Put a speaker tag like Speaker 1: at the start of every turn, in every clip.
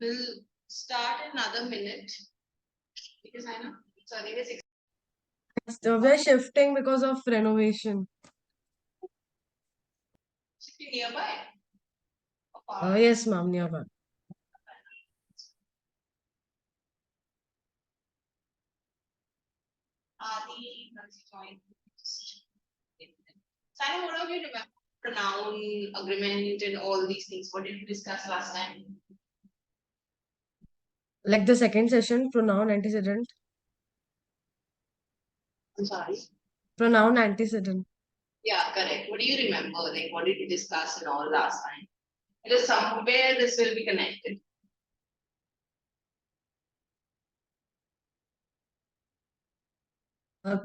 Speaker 1: We'll start in another minute because I know it's already 6.
Speaker 2: We're shifting because of renovation.
Speaker 1: Should be nearby.
Speaker 2: Yes, ma'am, nearby.
Speaker 1: Adi, join. Simon, what have you remember? Pronoun, agreement, and all these things. What did we discuss last time?
Speaker 2: Like the second session, pronoun antecedent.
Speaker 1: I'm sorry.
Speaker 2: Pronoun antecedent.
Speaker 1: Yeah, correct. What do you remember? Like, what did we discuss and all last time? Because somewhere this will be connected.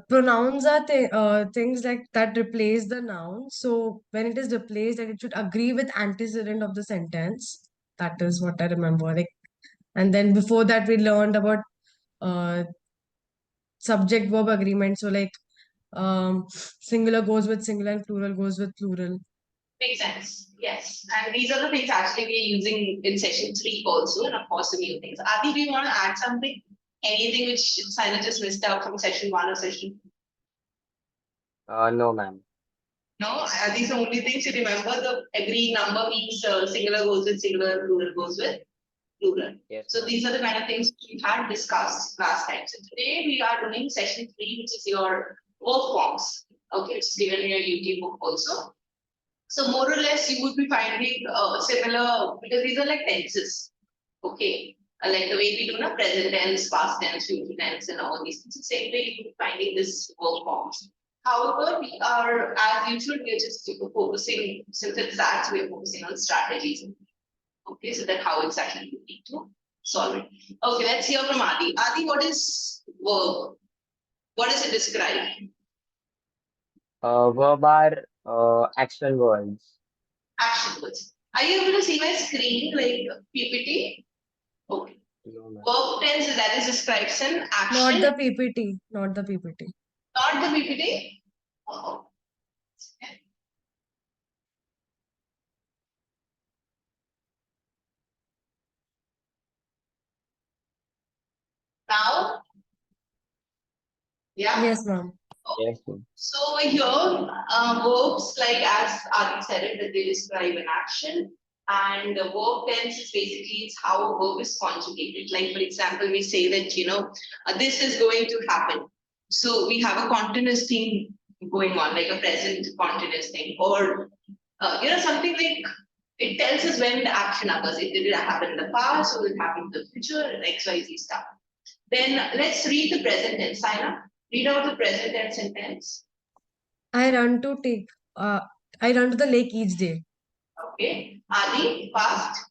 Speaker 2: Pronouns are things like that replace the noun. So when it is replaced, that it should agree with antecedent of the sentence. That is what I remember. Like, and then before that, we learned about uh, subject verb agreement. So like singular goes with singular and plural goes with plural.
Speaker 1: Makes sense. Yes. And these are the things actually we're using in session 3 also, and of course the new things. Adi, do you want to add something? Anything which Sina just missed out from session 1 or session 2?
Speaker 3: No, ma'am.
Speaker 1: No, these are the only things you remember. The every number means singular goes with singular, plural goes with plural.
Speaker 3: Yes,
Speaker 1: So
Speaker 3: ma'am.
Speaker 1: these are the kind of things we had discussed last time. So today we are doing session 3, which is your work forms. Okay, it's given in your YouTube book also. So more or less, you would be finding similar because these are like tenses. Okay, like the way we do na present tense, past tense, future tense, and all these things. The same way you would be finding this work forms. However, we are as usual, we are just focusing since it's that we are focusing on strategies. Okay, so that how exactly you need to solve it. Okay, let's hear from Adi. Adi, what is verb? What does it describe?
Speaker 3: Verb are action words.
Speaker 1: Action words. Are you able to see my screen like PPT? Okay.
Speaker 3: No, ma'am.
Speaker 1: Verb tense that is describes an
Speaker 2: Not
Speaker 1: action,
Speaker 2: the PPT. Not the PPT.
Speaker 1: not the PPT. Oh. Now, yeah.
Speaker 2: Yes, ma'am.
Speaker 3: Yes, ma'am.
Speaker 1: So here, verbs like as Adi said it, that they describe an action, and the verb tense is basically it's how a verb is conjugated. Like for example, we say that this is going to happen. So we have a continuous thing going on, like a present continuous thing, or something like it tells us when the action occurs. It did it happen in the past, or it happened in the future, and XYZ stuff. Then let's read the present tense. Sign up. Read out the present tense sentence.
Speaker 2: I run to take. I run to the lake each day.
Speaker 1: Okay. Adi, past.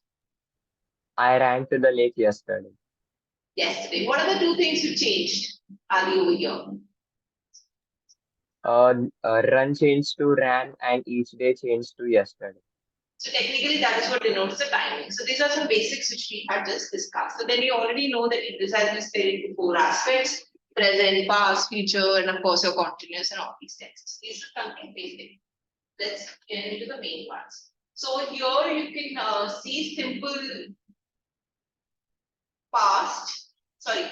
Speaker 3: I ran to the lake yesterday.
Speaker 1: Yesterday. What are the two things you changed? Adi over here.
Speaker 3: Run changed to ran and each day changed to yesterday.
Speaker 1: So technically that is what denotes the timing. So these are some basics which we had just discussed. So then you already know that this has been split into 4 aspects: present, past, future, and of course your continuous and all these tenses. These are something basic. Let's get into the main ones. So here you can see simple past, sorry,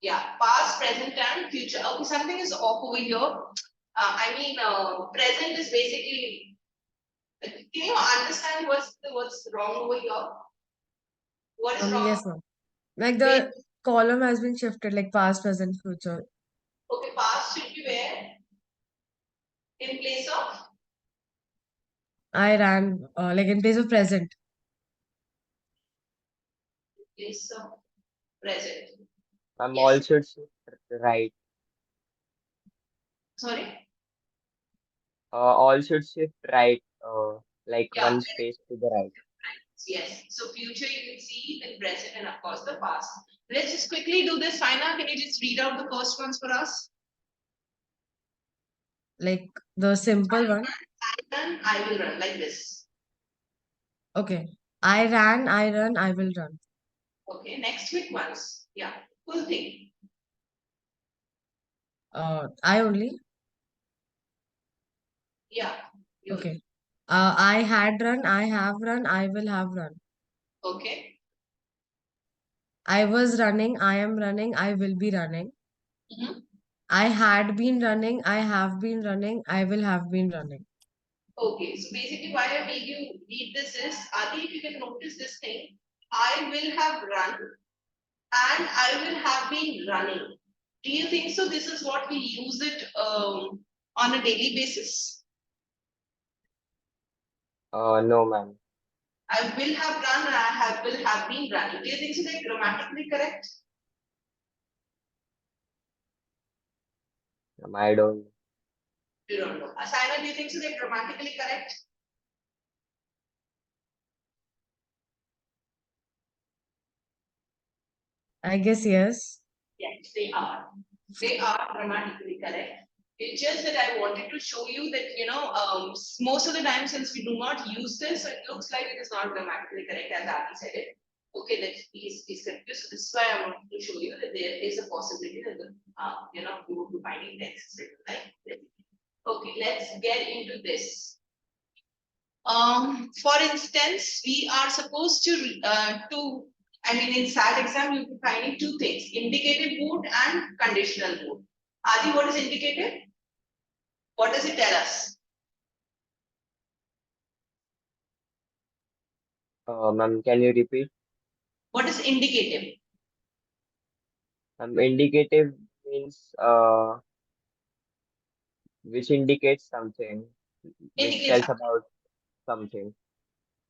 Speaker 1: yeah, past, present, and future. Okay, something is off over here. Present is basically. Can you understand what's wrong over here? What is wrong?
Speaker 2: Yes, ma'am. Like the column has been shifted, like past, present, future.
Speaker 1: Okay, past should be where? In place of?
Speaker 2: I ran, like in place of present.
Speaker 1: Place of present.
Speaker 3: I'm
Speaker 1: Yes.
Speaker 3: all should shift right.
Speaker 1: Sorry?
Speaker 3: All should shift right. Like
Speaker 1: Yeah.
Speaker 3: one space to the right.
Speaker 1: Yes. So future you can see, then present, and of course the past. Let's just quickly do this. Faina, can you just read out the first ones for us?
Speaker 2: Like the simple one.
Speaker 1: I will run like this.
Speaker 2: Okay. I ran, I run, I will run.
Speaker 1: Okay, next quick ones. Yeah, full thing.
Speaker 2: I only.
Speaker 1: Yeah.
Speaker 2: Okay. I had run, I have run, I will have run.
Speaker 1: Okay.
Speaker 2: I was running, I am running, I will be running.
Speaker 1: Mhm.
Speaker 2: I had been running, I have been running, I will have been running.
Speaker 1: Okay, so basically why I made you read this is, Adi, if you can notice this thing, I will have run and I will have been running. Do you think so? This is what we use it on a daily basis.
Speaker 3: No, ma'am.
Speaker 1: I will have run and will have been running. Do you think so they're grammatically correct?
Speaker 3: I don't.
Speaker 1: You don't know. Asana, do you think so they're grammatically correct?
Speaker 2: I guess yes.
Speaker 1: Yes, they are. They are grammatically correct. It's just that I wanted to show you that, most of the time since we do not use this, so it looks like it is not grammatically correct as Abhi said it. Okay, that is confused. So this is why I wanted to show you that there is a possibility that you would be finding texts written like this. Okay, let's get into this. For instance, we are supposed I mean, in SAT exam, you'll be finding two things, indicative mood and conditional mood. Adi, what is indicative? What does it tell us?
Speaker 3: Ma'am, can you repeat?
Speaker 1: What is indicative?
Speaker 3: Indicative means which indicates something, which
Speaker 1: Indicates
Speaker 3: tells
Speaker 1: something.
Speaker 3: about something.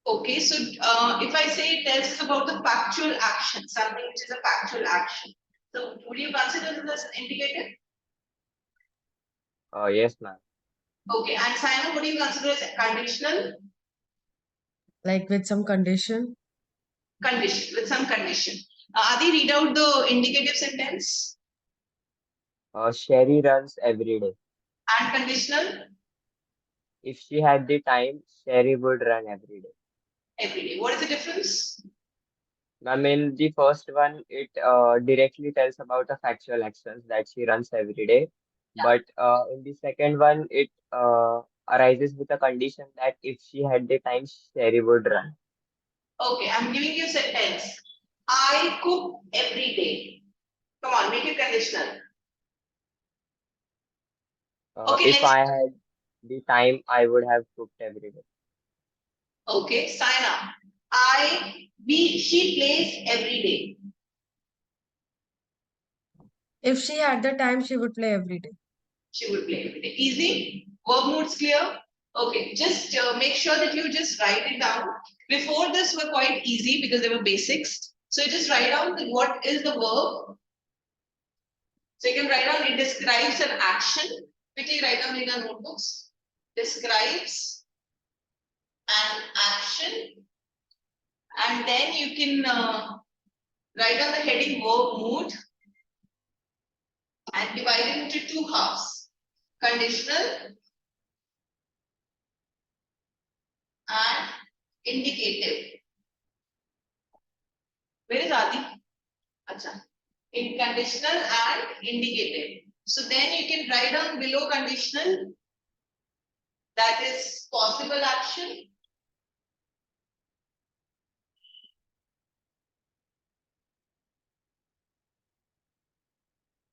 Speaker 1: Okay, so if I say it tells us about the factual action, something which is a factual action. So would you consider this as indicative?
Speaker 3: Yes, ma'am.
Speaker 1: Okay, and Simon, what do you consider as conditional?
Speaker 2: Like with some condition.
Speaker 1: Condition, with some condition. Adi, read out the indicative sentence.
Speaker 3: Sherry runs every day.
Speaker 1: And conditional?
Speaker 3: If she had the time, Sherry would run every day.
Speaker 1: Every day. What is the difference?
Speaker 3: Ma'am, in the first one, it directly tells about the factual actions that she runs every day. But in the second one, it arises with a condition that if she had the time, Sherry would run.
Speaker 1: Okay, I'm giving you a sentence. I cook every day. Come on, make it conditional. Okay,
Speaker 3: If I had the time, I would have cooked every day.
Speaker 1: okay, sign up. She plays every day.
Speaker 2: If she had the time, she would play every day.
Speaker 1: She would play every day. Easy? Verb mood's clear? Okay, just make sure that you just write it down. Before this were quite easy because they were basics. So you just write down what is the verb. So you can write down, it describes an action. Quickly write down in your notebooks. Describes an action. And then you can write down the heading verb mood and divide it into two halves. Conditional and indicative. Where is Adi? Acha. In conditional and indicative. So then you can write down below conditional, that is possible action.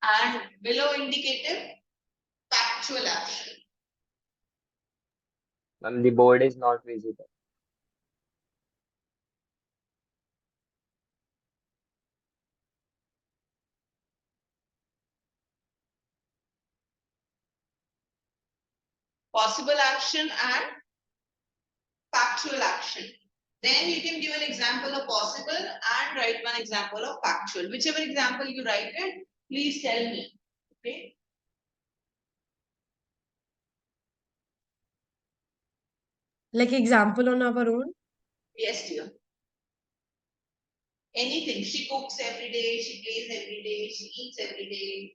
Speaker 1: And below indicative, factual action.
Speaker 3: The board is not visible.
Speaker 1: Possible action and factual action. Then you can give an example of possible and write one example of factual. Whichever example you write it, please tell me. Okay.
Speaker 2: Like example on our own.
Speaker 1: Yes, dear. Anything. She cooks every day, she plays every day, she eats every day.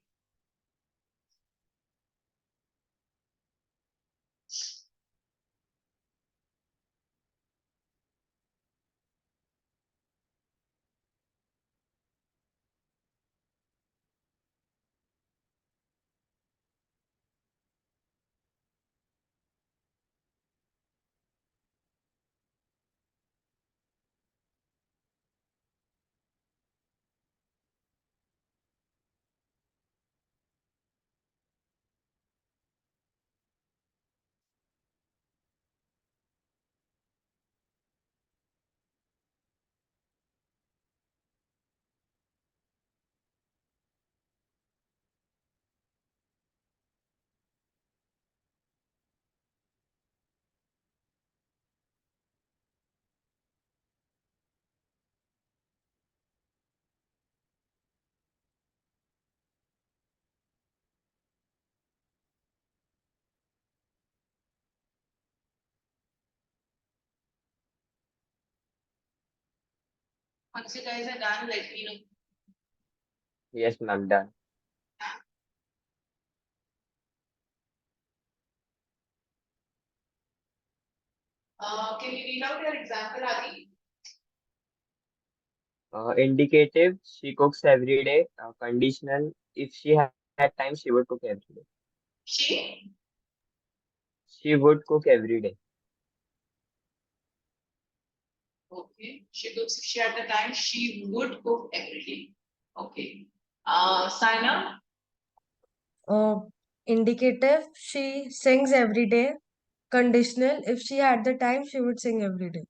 Speaker 1: Once you guys are done, let me know.
Speaker 3: Yes, ma'am, done.
Speaker 1: Can you read out your example, Adi?
Speaker 3: Indicative, she cooks every day. Conditional, if she had time, she would cook every day.
Speaker 1: She?
Speaker 3: She would cook every day.
Speaker 1: Okay. She cooks if she had the time, she would cook every day. Okay. Sana?
Speaker 2: Indicative, she sings every day. Conditional, if she had the time, she would sing every day.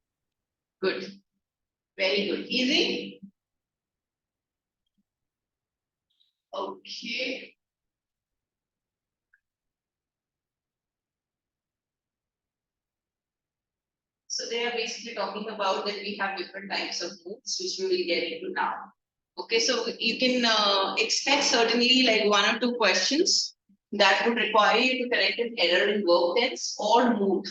Speaker 1: Good. Very good. Easy? Okay. So they are basically talking about that we have different types of moods, which we will get into now. Okay, so you can expect certainly like one or two questions that would require you to correct an error in verb tense or mood.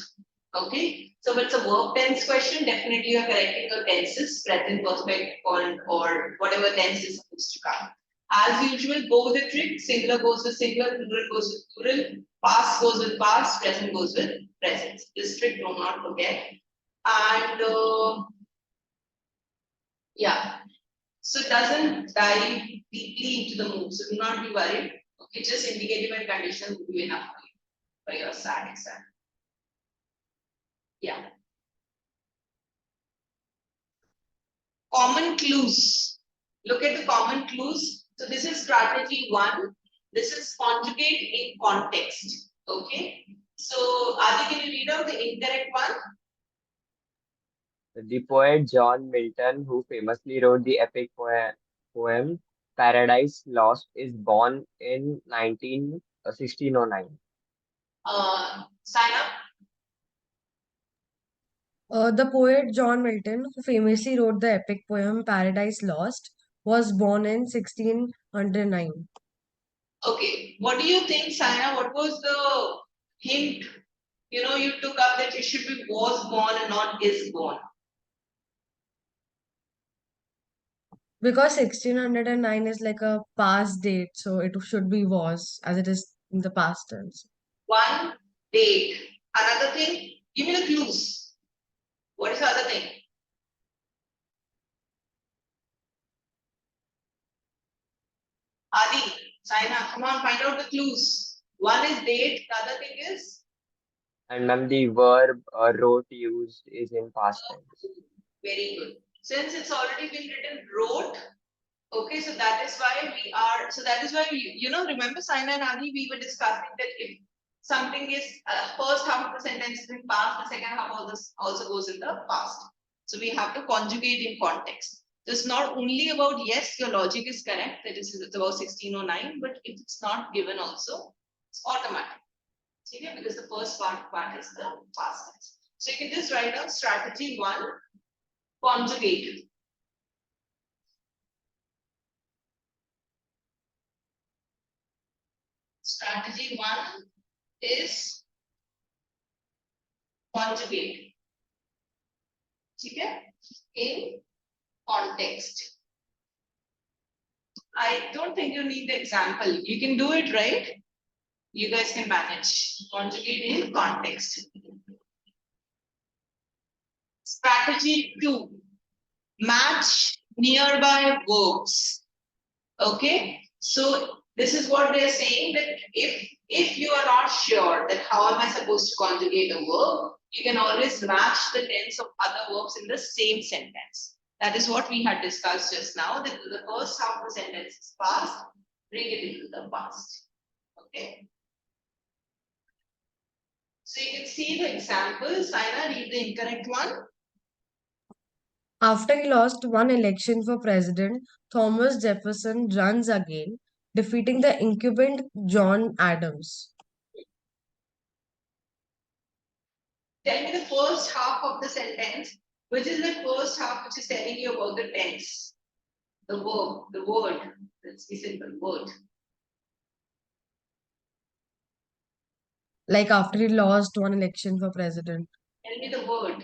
Speaker 1: Okay, so if it's a verb tense question, definitely you're correcting your tenses, present, perfect, or whatever tense is supposed to come. As usual, go with the trick. Singular goes with singular, plural goes with plural, past goes with past, present goes with present. This trick do not forget. And yeah, so it doesn't dive deeply into the mood. So do not be worried. Okay, just indicative and conditional would be enough for your SAT exam. Yeah. Common clues. Look at the common clues. So this is strategy one. This is conjugate in context. Okay. So Adi, can you read out the incorrect one?
Speaker 3: The poet John Milton, who famously wrote the epic poem Paradise Lost, is born in 1609.
Speaker 1: Sign up.
Speaker 2: The poet John Milton, who famously wrote the epic poem Paradise Lost, was born in 1609.
Speaker 1: Okay. What do you think, Sana? What was the hint? You know, you took up that it should be was born and not is born.
Speaker 2: Because 1609 is like a past date, so it should be was, as it is in the past tense.
Speaker 1: One, date. Another thing, give me the clues. What is the other thing? Adi, Saina, come on, find out the clues. One is date, the other thing is
Speaker 3: And ma'am, the verb wrote used is in past tense.
Speaker 1: very good. Since it's already been written wrote, okay, so that is why you know, remember Saina and Adi, we were discussing that if something is first half of the sentence is in past, the second half also goes in the past. So we have to conjugate in context. So it's not only about, yes, your logic is correct, that is it's about 1609, but if it's not given also, it's automatic. Okay, because the first part is the past tense. So you can just write down strategy one, conjugate. Strategy one is conjugate. Okay? In context. I don't think you need the example. You can do it, right? You guys can manage. Conjugate in context. Strategy two, match nearby verbs. Okay, so this is what they're saying, that if you are not sure that how am I supposed to conjugate a verb, you can always match the tense of other verbs in the same sentence. That is what we had discussed just now, that the first half of the sentence is past, bring it into the past. Okay. So you can see the examples. Saina, read the incorrect one.
Speaker 2: After he lost one election for president, Thomas Jefferson runs again, defeating the incumbent John Adams.
Speaker 1: Tell me the first half of the sentence, which is the first half which is telling you about the tense, the verb, the word. Let's be simple, word.
Speaker 2: Like after he lost one election for president.
Speaker 1: Tell me the word.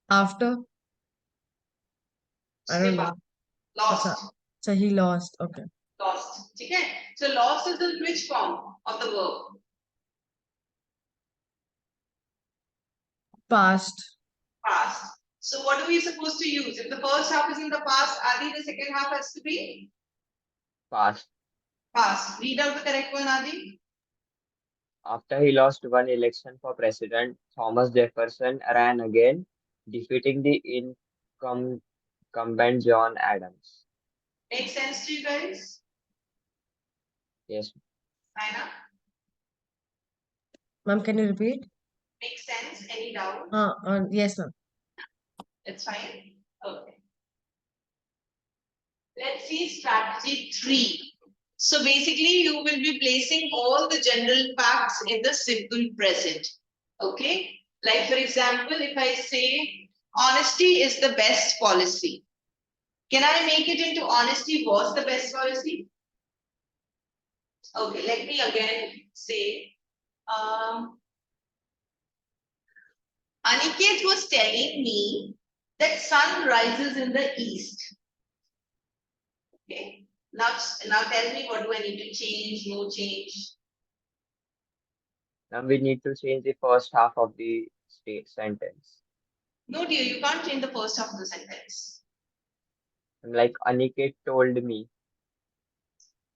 Speaker 2: After? I don't
Speaker 1: Skip
Speaker 2: know.
Speaker 1: up. Lost.
Speaker 2: So he lost. Okay.
Speaker 1: Lost. Okay. So lost is in which form of the verb?
Speaker 2: Past.
Speaker 1: Past. So what are we supposed to use? If the first half is in the past, Adi, the second half has to be
Speaker 3: Past.
Speaker 1: past. Read out the correct one, Adi.
Speaker 3: After he lost one election for president, Thomas Jefferson ran again, defeating the incumbent John Adams.
Speaker 1: Make sense to you guys?
Speaker 3: Yes.
Speaker 1: Aina?
Speaker 2: Ma'am, can you repeat?
Speaker 1: Make sense? Any doubt?
Speaker 2: Yes, ma'am.
Speaker 1: It's fine. Okay. Let's see strategy 3. So basically, you will be placing all the general facts in the simple present. Okay. Like, for example, if I say honesty is the best policy, can I make it into honesty was the best policy? Okay, let me again say, Aniket was telling me that sun rises in the east. Okay. Now tell me, what do I need to change? No change.
Speaker 3: Now we need to change the first half of the sentence.
Speaker 1: No, dear, you can't change the first half of the sentence.
Speaker 3: Like Aniket told me.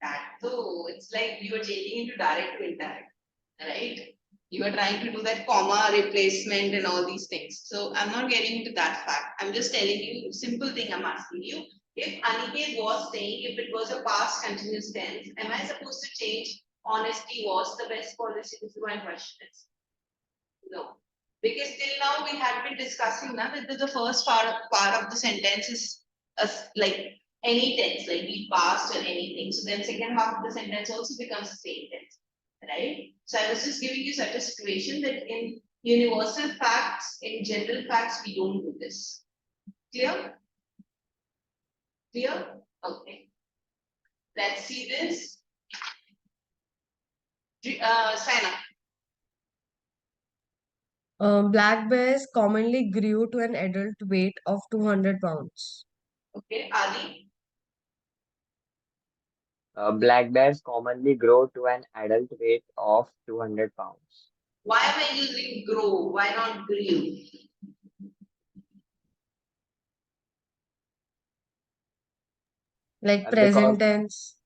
Speaker 1: That too, it's like you are changing into direct to indirect, right? You are trying to do that comma replacement and all these things. So I'm not getting into that fact. I'm just telling you simple thing I'm asking you. If Aniket was saying, if it was a past continuous tense, am I supposed to change honesty was the best policy? This is my question. No. Because till now we had been discussing now that the first part of the sentence is like any tense, like be past or anything. So then second half of the sentence also becomes the same tense, right? So I was just giving you such a situation that in universal facts, in general facts, we don't do this. Clear? Clear? Okay. Let's see this. Sign up.
Speaker 2: Black bears commonly grew to an adult weight of 200 pounds.
Speaker 1: Okay, Adi.
Speaker 3: Black bears commonly grow to an adult weight of 200 pounds.
Speaker 1: Why am I using grow? Why not grew?
Speaker 2: Like
Speaker 3: Because
Speaker 2: present tense.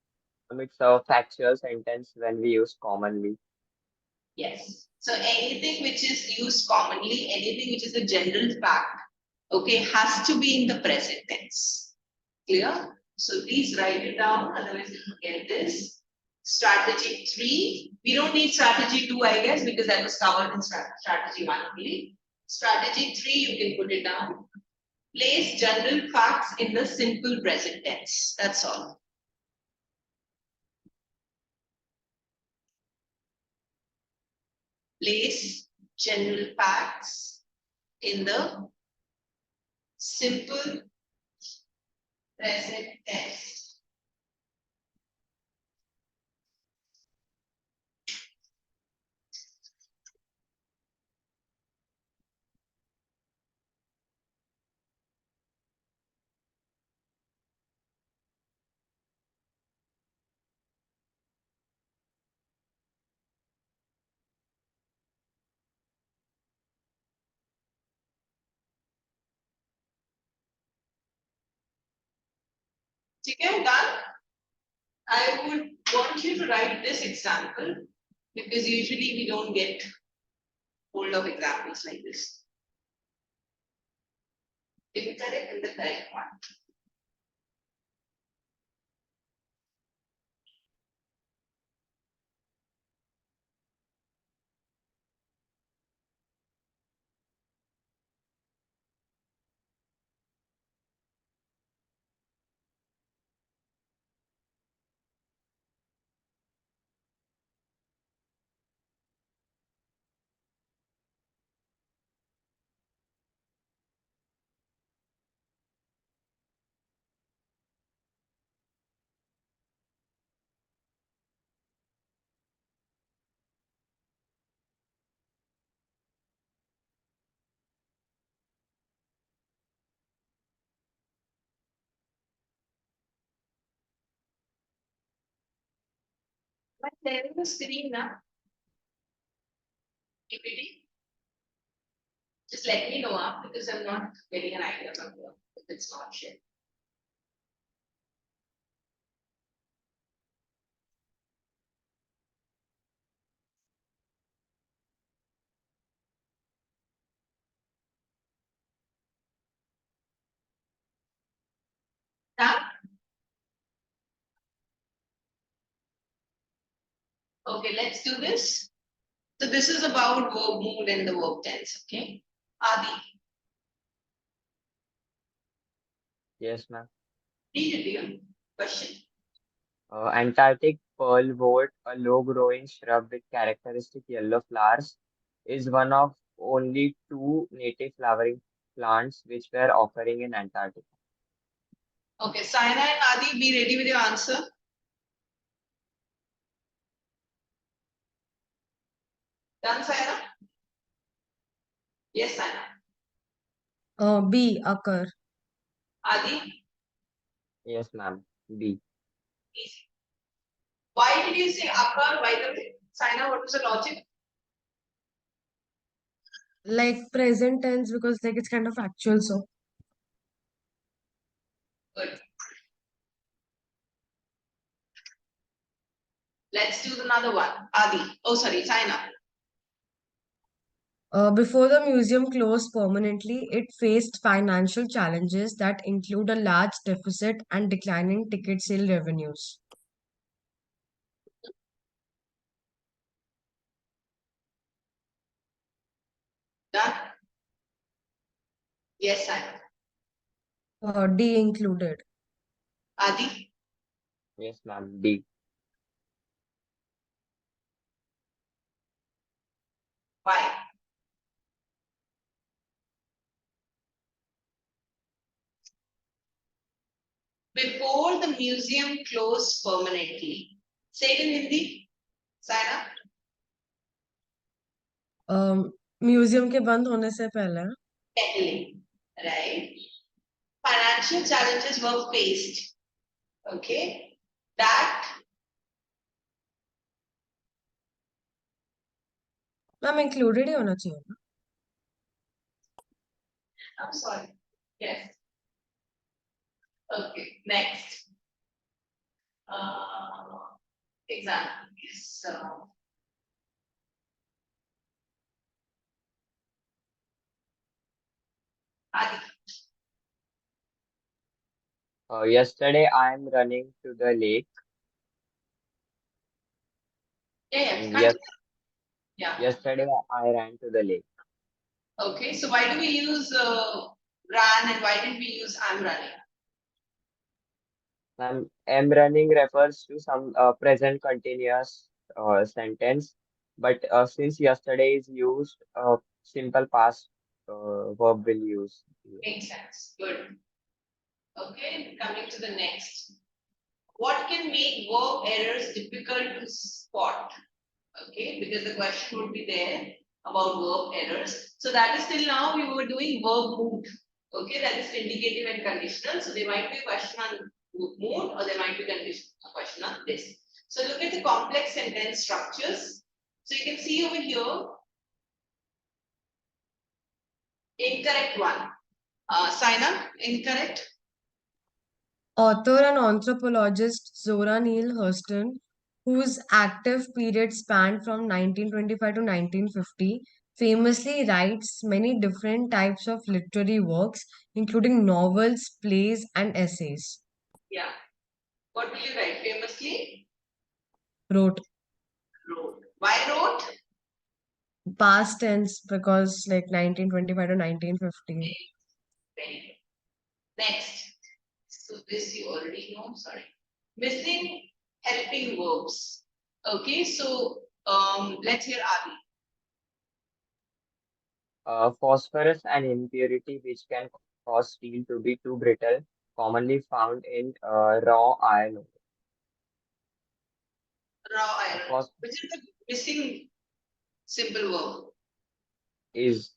Speaker 3: it's a factual sentence when we use commonly.
Speaker 1: Yes. So anything which is used commonly, anything which is a general fact, okay, has to be in the present tense. Clear? So please write it down, otherwise you forget this. Strategy 3. We don't need strategy 2, I guess, because that was covered in strategy 1 only. Strategy 3, you can put it down. Place general facts in the simple present tense. That's all. Place general facts in the simple present tense. Okay, done. I would want you to write this example because usually we don't get hold of examples like this. Difficult and the correct one. Am I sharing the screen now? PPT? Just let me know because I'm not getting an idea from here if it's not shared. Done? Okay, let's do this. So this is about verb mood and the verb tense, okay? Adi,
Speaker 3: Yes, ma'am.
Speaker 1: read it here. Question.
Speaker 3: Antarctic pearlwort, a low-growing shrub with characteristic yellow flowers, is one of only two native flowering plants which were occurring in Antarctica.
Speaker 1: Okay, Saina and Adi, be ready with your answer. Done, Saina? Yes, Saina.
Speaker 2: B, occur.
Speaker 1: Adi,
Speaker 3: Yes, ma'am. B.
Speaker 1: easy. Why did you say occur? By the way, Saina, what was the logic?
Speaker 2: Like present tense because like it's kind of actual. So
Speaker 1: Good. Let's do another one. Adi. Oh, sorry, Saina.
Speaker 2: before the museum closed permanently, it faced financial challenges that include a large deficit and declining ticket sale revenues.
Speaker 1: Done? Yes, Saina.
Speaker 2: D included.
Speaker 1: Adi.
Speaker 3: Yes, ma'am. D.
Speaker 1: Why? Before the museum closed permanently. Say it in Hindi. Saina.
Speaker 2: Museum के बंद होने से पहले
Speaker 1: Peddling. Right? Financial challenges were faced. Okay? That
Speaker 2: ma'am included ही होना चाहिए ना
Speaker 1: I'm sorry. Yes. Okay. Next. Example. So Adi.
Speaker 3: Yesterday, I am running to the lake,
Speaker 1: Yeah,
Speaker 3: and
Speaker 1: continue. Yeah.
Speaker 3: yesterday I ran to the lake.
Speaker 1: Okay. So why do we use ran and why didn't we use I'm running?
Speaker 3: Am running refers to some present continuous sentence, but since yesterday is used, simple past verb will use.
Speaker 1: Makes sense. Good. Okay. Coming to the next. What can make verb errors difficult to spot? Okay, because the question would be there about verb errors. So that is till now we were doing verb mood. Okay, that is indicative and conditional. So there might be a question on mood or there might be a question on this. So look at the complex sentence structures. So you can see over here, incorrect one. Sign up, incorrect.
Speaker 2: author and anthropologist Zora Neale Hurston, whose active period spanned from 1925 to 1950, famously writes many different types of literary works, including novels, plays, and essays.
Speaker 1: Yeah. What will you write? Famously
Speaker 2: Wrote
Speaker 1: wrote. Why wrote?
Speaker 2: past tense because like 1925 to 1950.
Speaker 1: Very good. Next. So this you already know, sorry. Missing helping verbs. Okay, so let's hear Adi.
Speaker 3: Phosphorus, an impurity which can cause steel to be too brittle, commonly found in raw iron ore.
Speaker 1: Raw iron.
Speaker 3: Phos
Speaker 1: Which is the missing simple verb?
Speaker 3: is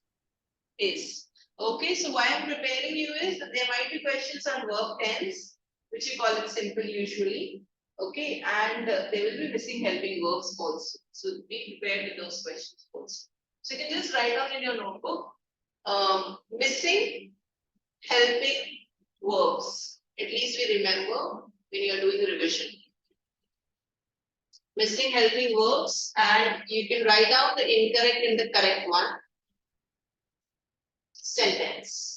Speaker 1: Is. Okay, so why I'm preparing you is that there might be questions on verb tense, which you call it simple usually. Okay, and they will be missing helping verbs also. So be prepared with those questions also. So you can just write down in your notebook, missing helping verbs. At least we remember when you are doing the revision. Missing helping verbs, and you can write down the incorrect and the correct one. Sentence.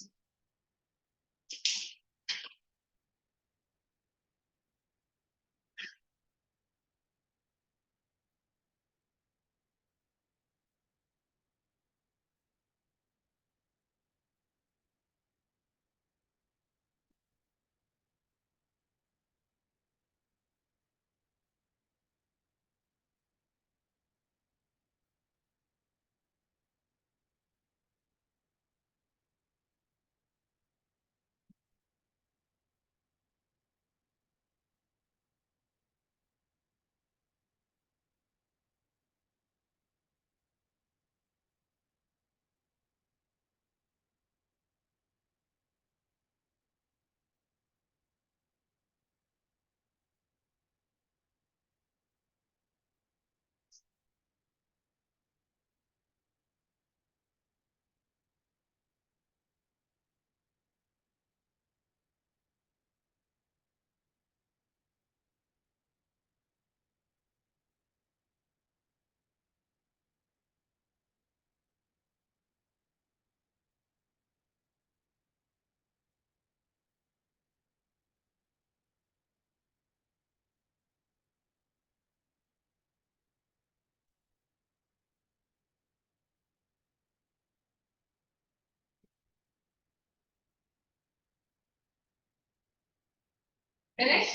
Speaker 1: Correct?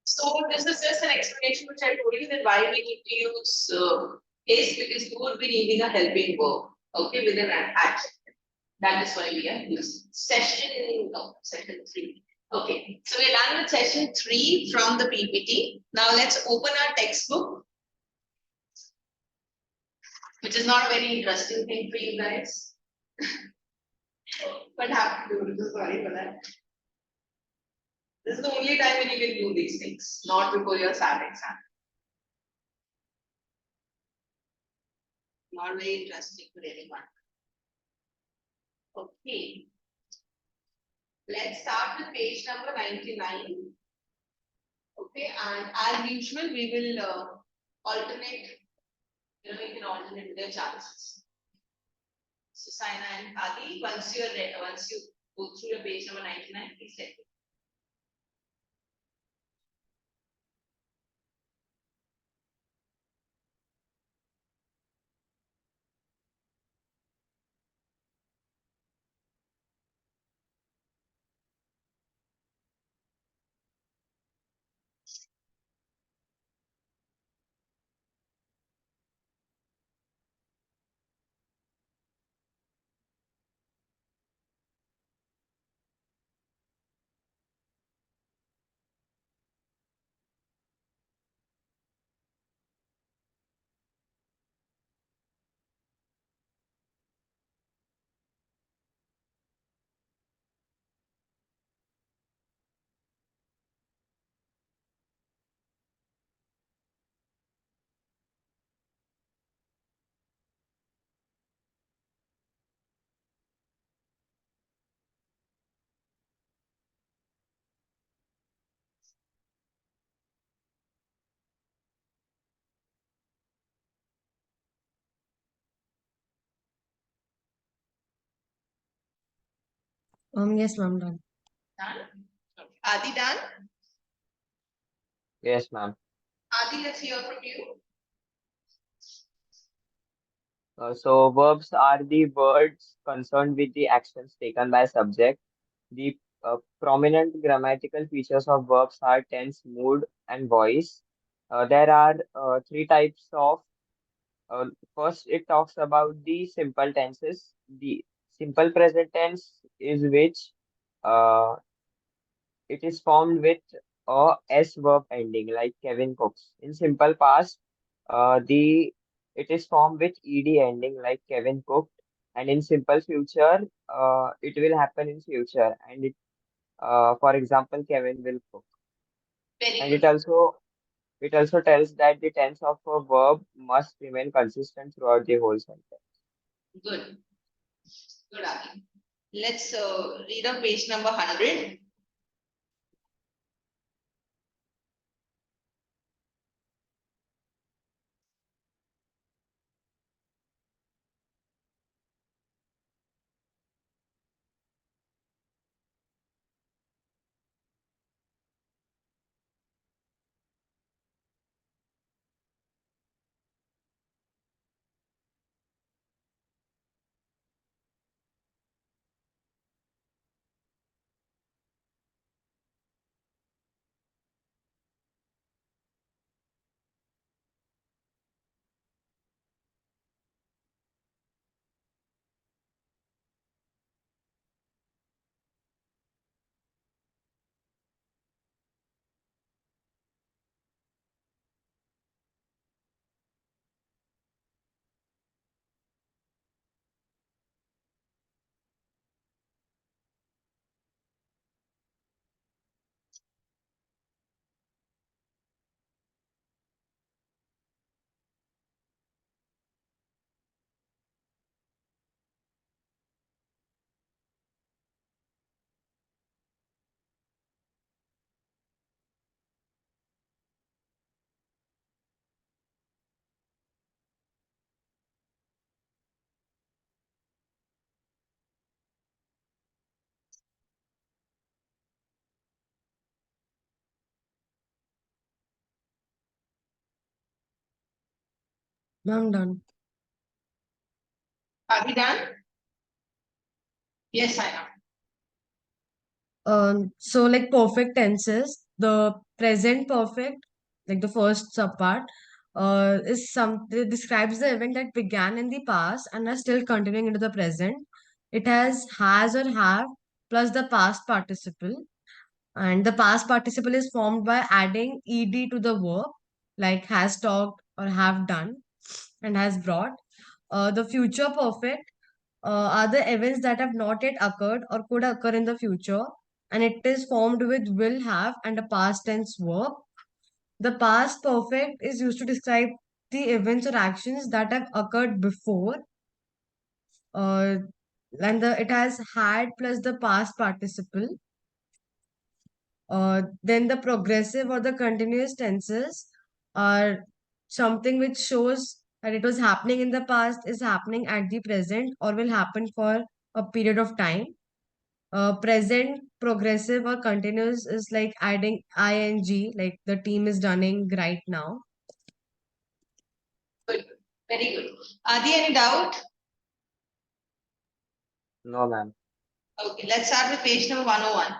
Speaker 1: So this is just an explanation which I told you that why we need to use is because you would be needing a helping verb. Okay, with an action. That is why we are using session 3. Okay, so we're done with session 3 from the PPT. Now let's open our textbook, which is not a very interesting thing for you guys. But have to do it. Sorry for that. This is the only time when you can do these things, not before your SAT exam. Not very interesting for anyone. Okay. Let's start with page number 99. Okay, and as usual, we will alternate, you can alternate their chances. So Saina and Adi, once you go through your page number 99, please let me.
Speaker 2: Yes, ma'am, done.
Speaker 1: Done? Okay. Adi done?
Speaker 3: Yes, ma'am.
Speaker 1: Adi, let's hear from you.
Speaker 3: So verbs are the words concerned with the actions taken by subject. The prominent grammatical features of verbs are tense, mood, and voice. There are three types of. First, it talks about the simple tenses. The simple present tense is which uh, it is formed with a S verb ending, like Kevin cooks. In simple past, the it is formed with ed ending, like Kevin cooked. And in simple future, it will happen in future. And for example, Kevin will cook.
Speaker 1: Very
Speaker 3: And
Speaker 1: good.
Speaker 3: it also tells that the tense of a verb must remain consistent throughout the whole sentence.
Speaker 1: Good. Good, Adi. Let's read up page number 100.
Speaker 2: I'm done.
Speaker 1: Are we done? Yes, I am.
Speaker 2: So like perfect tenses, the present perfect, like the first subpart, is some it describes the event that began in the past and are still continuing into the present. It has or have plus the past participle, and the past participle is formed by adding ed to the verb, like has talked or have done, and has brought. The future perfect are the events that have not yet occurred or could occur in the future, and it is formed with will have and a past tense verb. The past perfect is used to describe the events or actions that have occurred before, uh, and it has had plus the past participle. Then the progressive or the continuous tenses are something which shows that it was happening in the past, is happening at the present, or will happen for a period of time. Present, progressive, or continuous is like adding ing, like the team is running right now.
Speaker 1: Good. Very good. Adi, any doubt?
Speaker 3: No, ma'am.
Speaker 1: Okay, let's start with page number 101.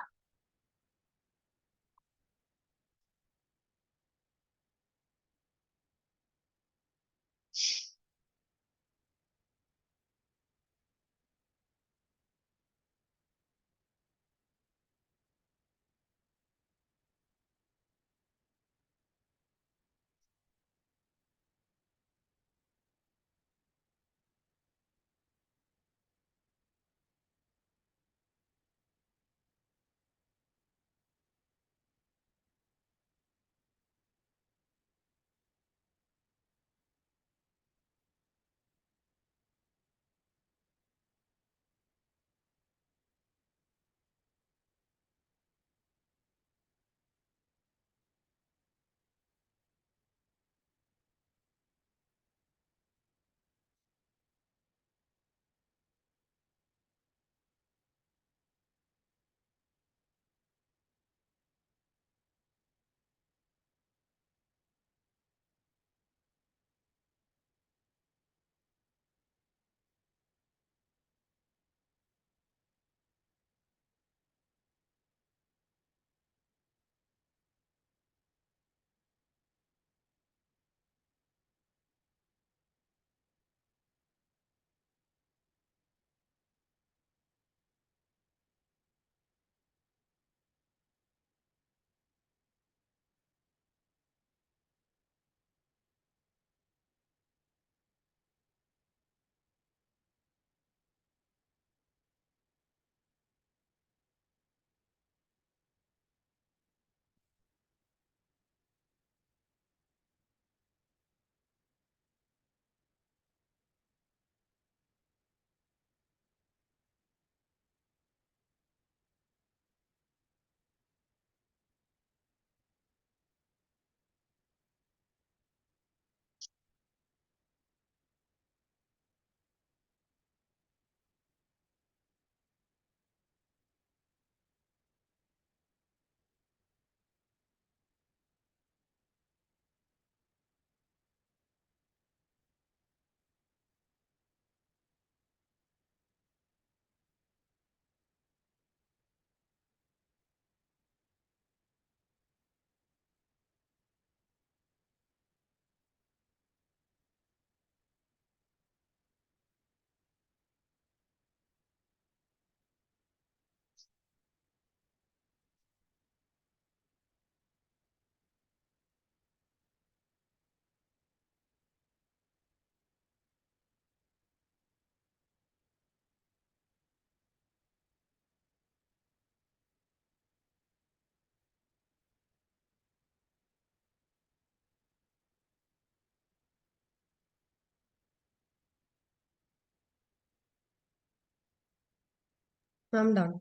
Speaker 2: I'm done.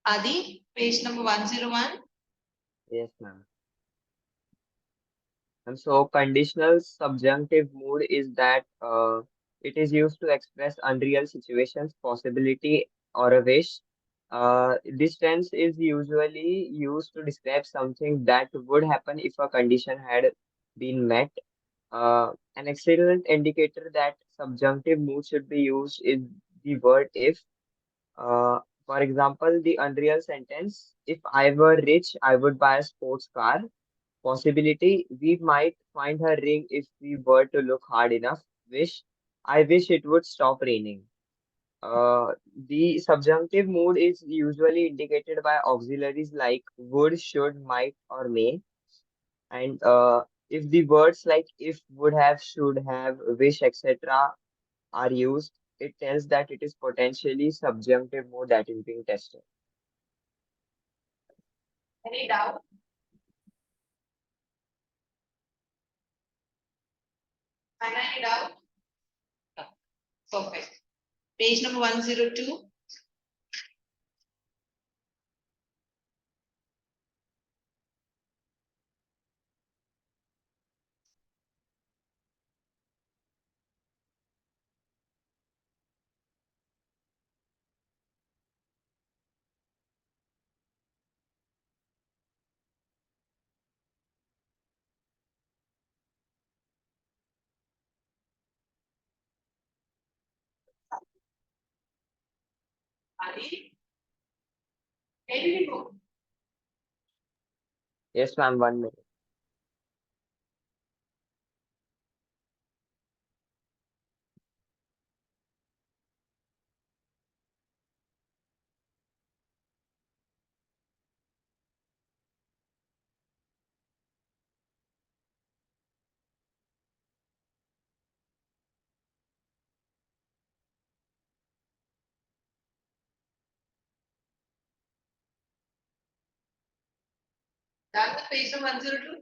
Speaker 1: Adi, page number 101.
Speaker 3: Yes, ma'am. And so conditional subjunctive mood is that it is used to express unreal situations, possibility, or a wish. This tense is usually used to describe something that would happen if a condition had been met. An excellent indicator that subjunctive mood should be used is the word if. For example, the unreal sentence, if I were rich, I would buy a sports car. Possibility, we might find her ring if we were to look hard enough. Wish, I wish it would stop raining. The subjunctive mood is usually indicated by auxiliaries like would, should, might, or may. And if the words like if, would have, should have, wish, etc. are used, it tells that it is potentially subjunctive mood that is being tested.
Speaker 1: Any doubt? Hannah, any doubt? No. Perfect. Page number 102. Adi, where did you go?
Speaker 3: Yes, ma'am, 1 minute.
Speaker 1: Done with page number 102?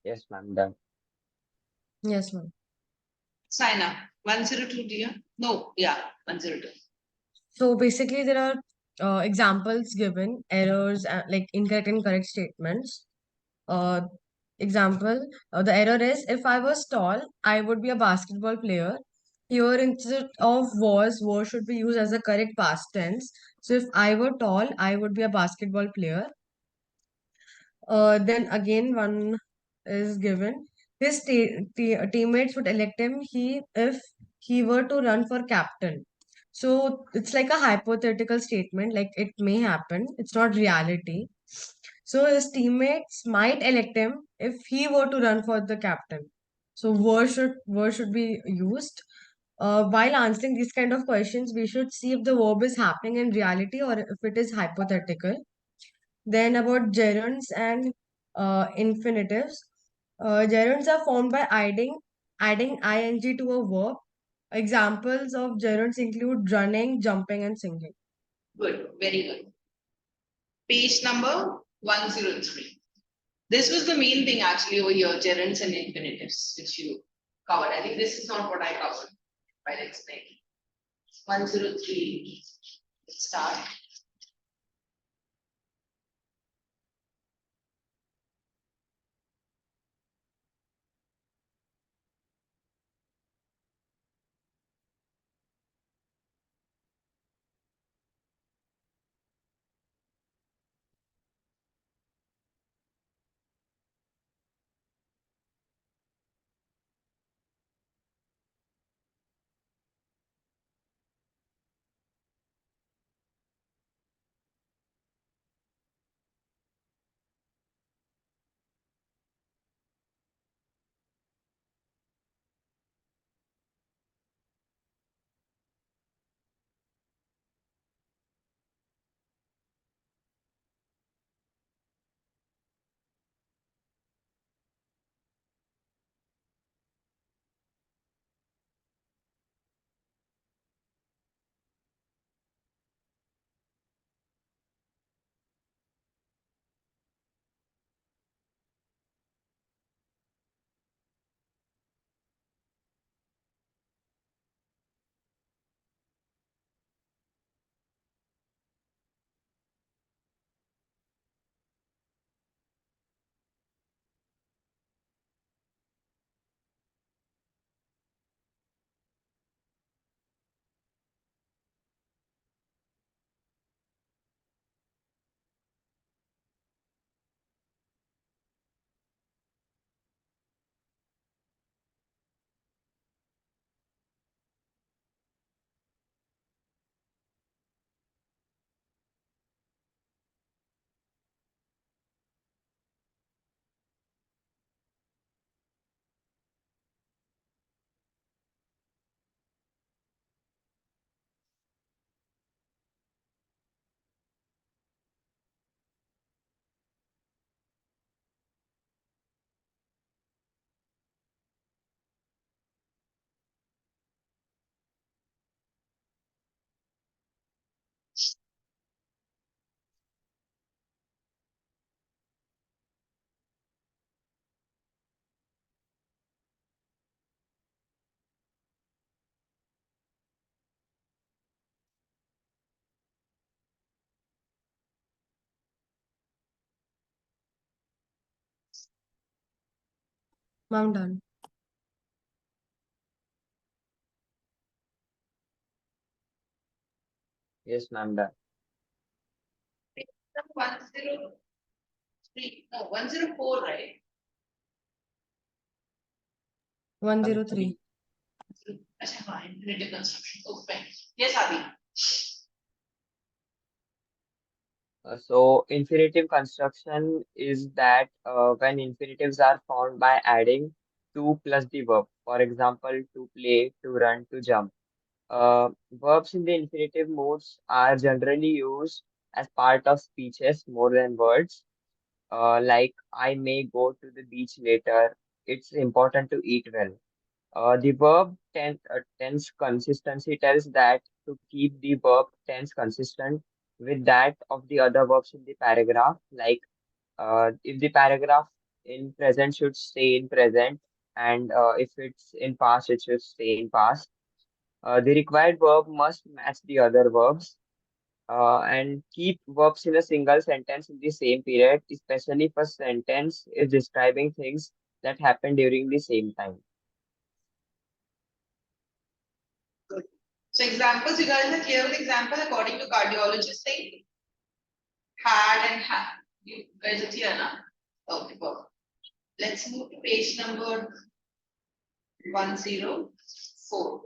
Speaker 3: Yes, ma'am, done.
Speaker 2: Yes, ma'am.
Speaker 1: Sign up. 102, dear. No, yeah, 102.
Speaker 2: So basically, there are examples given, errors, like incorrect and correct statements. Uh, Example, the error is if I was tall, I would be a basketball player. Here, instead of was should be used as a correct past tense. So if I were tall, I would be a basketball player. Then again, one is given. His teammates would elect him he if he were to run for captain. So it's like a hypothetical statement, like it may happen. It's not reality. So his teammates might elect him if he were to run for the captain. So were should be used. While answering these kind of questions, we should see if the verb is happening in reality or if it is hypothetical. Then about gerunds and infinitives. Gerunds are formed by adding ing to a verb. Examples of gerunds include running, jumping, and singing.
Speaker 1: Good, very good. Page number 103. This was the main thing actually over here, gerunds and infinitives, which you covered. I think this is not what I covered, but I'll explain. 103. Let's start.
Speaker 2: Ma'am, done.
Speaker 3: Yes, ma'am, done.
Speaker 1: 103, no, 104, right?
Speaker 2: 103.
Speaker 1: अच्छा हाँ, infinitive construction. Okay. Yes, Adi.
Speaker 3: So infinitive construction is that when infinitives are found by adding to plus the verb. For example, to play, to run, to jump. Verbs in the infinitive modes are generally used as part of speeches more than words. Like I may go to the beach later. It's important to eat well. The verb tense consistency tells that to keep the verb tense consistent with that of the other verbs in the paragraph. Like if the paragraph in present should stay in present, and if it's in past, it should stay in past. The required verb must match the other verbs and keep verbs in a single sentence in the same period, especially if a sentence is describing things that happen during the same time.
Speaker 1: Good. So examples, you guys are clear with example according to cardiologist thing? Had and have. You guys are clear, na? Okay, perfect. Let's move to page number 104.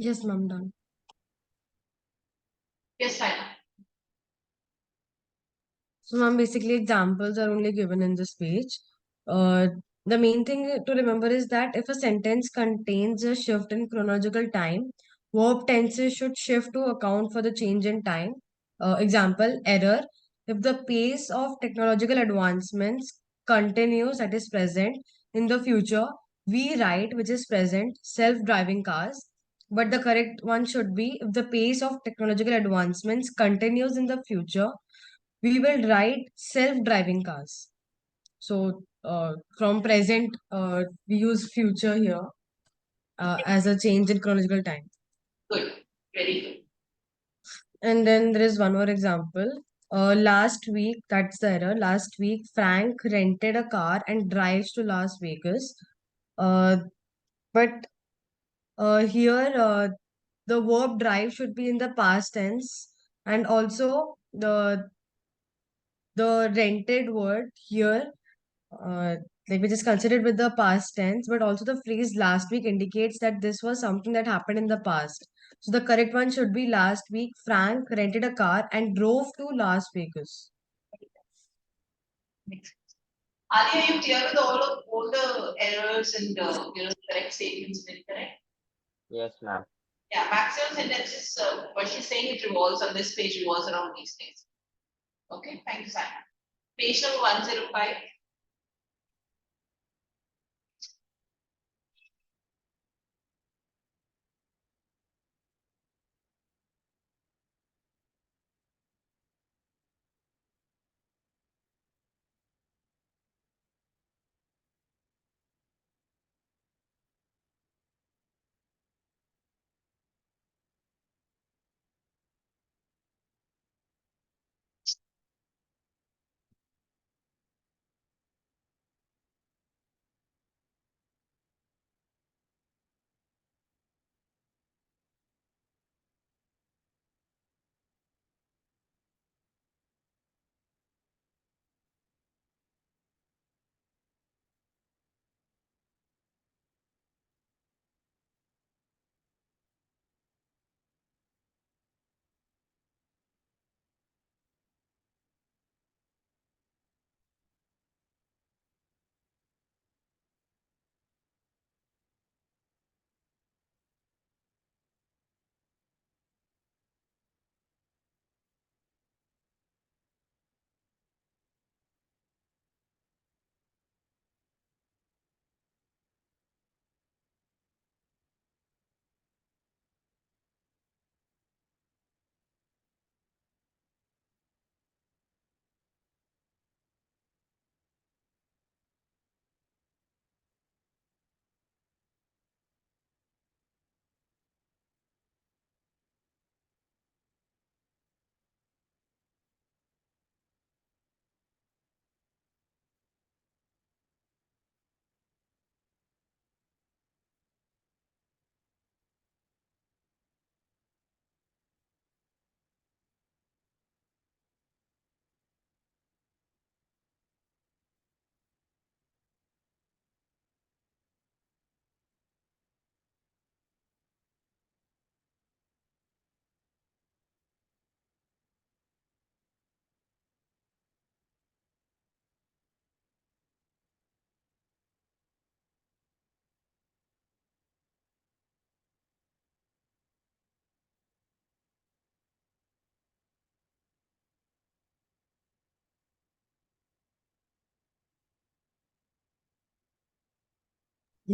Speaker 2: Yes, ma'am, done.
Speaker 1: Yes, fine.
Speaker 2: So, ma'am, basically, examples are only given in this page. Uh, the main thing to remember is that if a sentence contains a shift in chronological time, verb tenses should shift to account for the change in time. Example, error. If the pace of technological advancements continues, that is present, in the future, we write, which is present, self-driving cars. But the correct one should be if the pace of technological advancements continues in the future, we will write self-driving cars. So from present, we use future here as a change in chronological time.
Speaker 1: Good. Very good.
Speaker 2: And then there is one more example. Last week, that's the error. Last week, Frank rented a car and drives to Las Vegas. Uh, but here, the verb drive should be in the past tense, and also the rented word here uh, like which is considered with the past tense, but also the phrase last week indicates that this was something that happened in the past. So the correct one should be last week, Frank rented a car and drove to Las Vegas.
Speaker 1: Makes sense. Ali, are you clear with all the errors and correct statements and incorrect?
Speaker 3: Yes, ma'am.
Speaker 1: Yeah, maximum sentences, what she's saying, it revolves on this page, revolves around these things. Okay, thank you, Simon. Page number 105.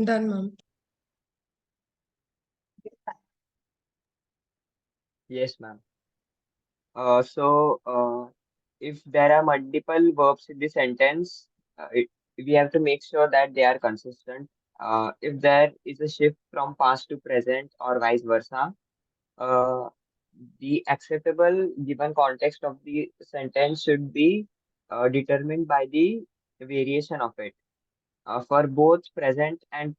Speaker 2: Done, ma'am.
Speaker 3: Yes, ma'am. If there are multiple verbs in the sentence, we have to make sure that they are consistent. If there is a shift from past to present or vice versa, uh, the acceptable given context of the sentence should be determined by the variation of it. For both present and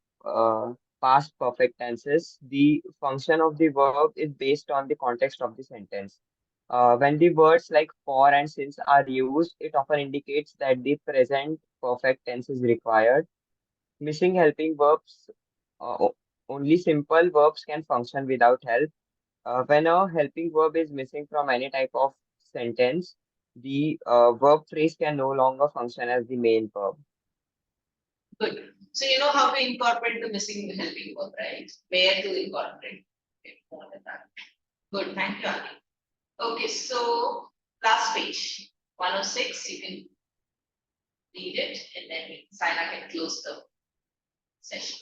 Speaker 3: past perfect tenses, the function of the verb is based on the context of the sentence. When the words like for and since are used, it often indicates that the present perfect tense is required. Missing helping verbs, only simple verbs can function without help. When a helping verb is missing from any type of sentence, the verb phrase can no longer function as the main verb.
Speaker 1: Good. So you know how to incorporate the missing helping verb, right? Where to incorporate. Okay, more than that. Good, thank you, Ali. Okay, so last page, 106, you can read it and then Sana can close the session.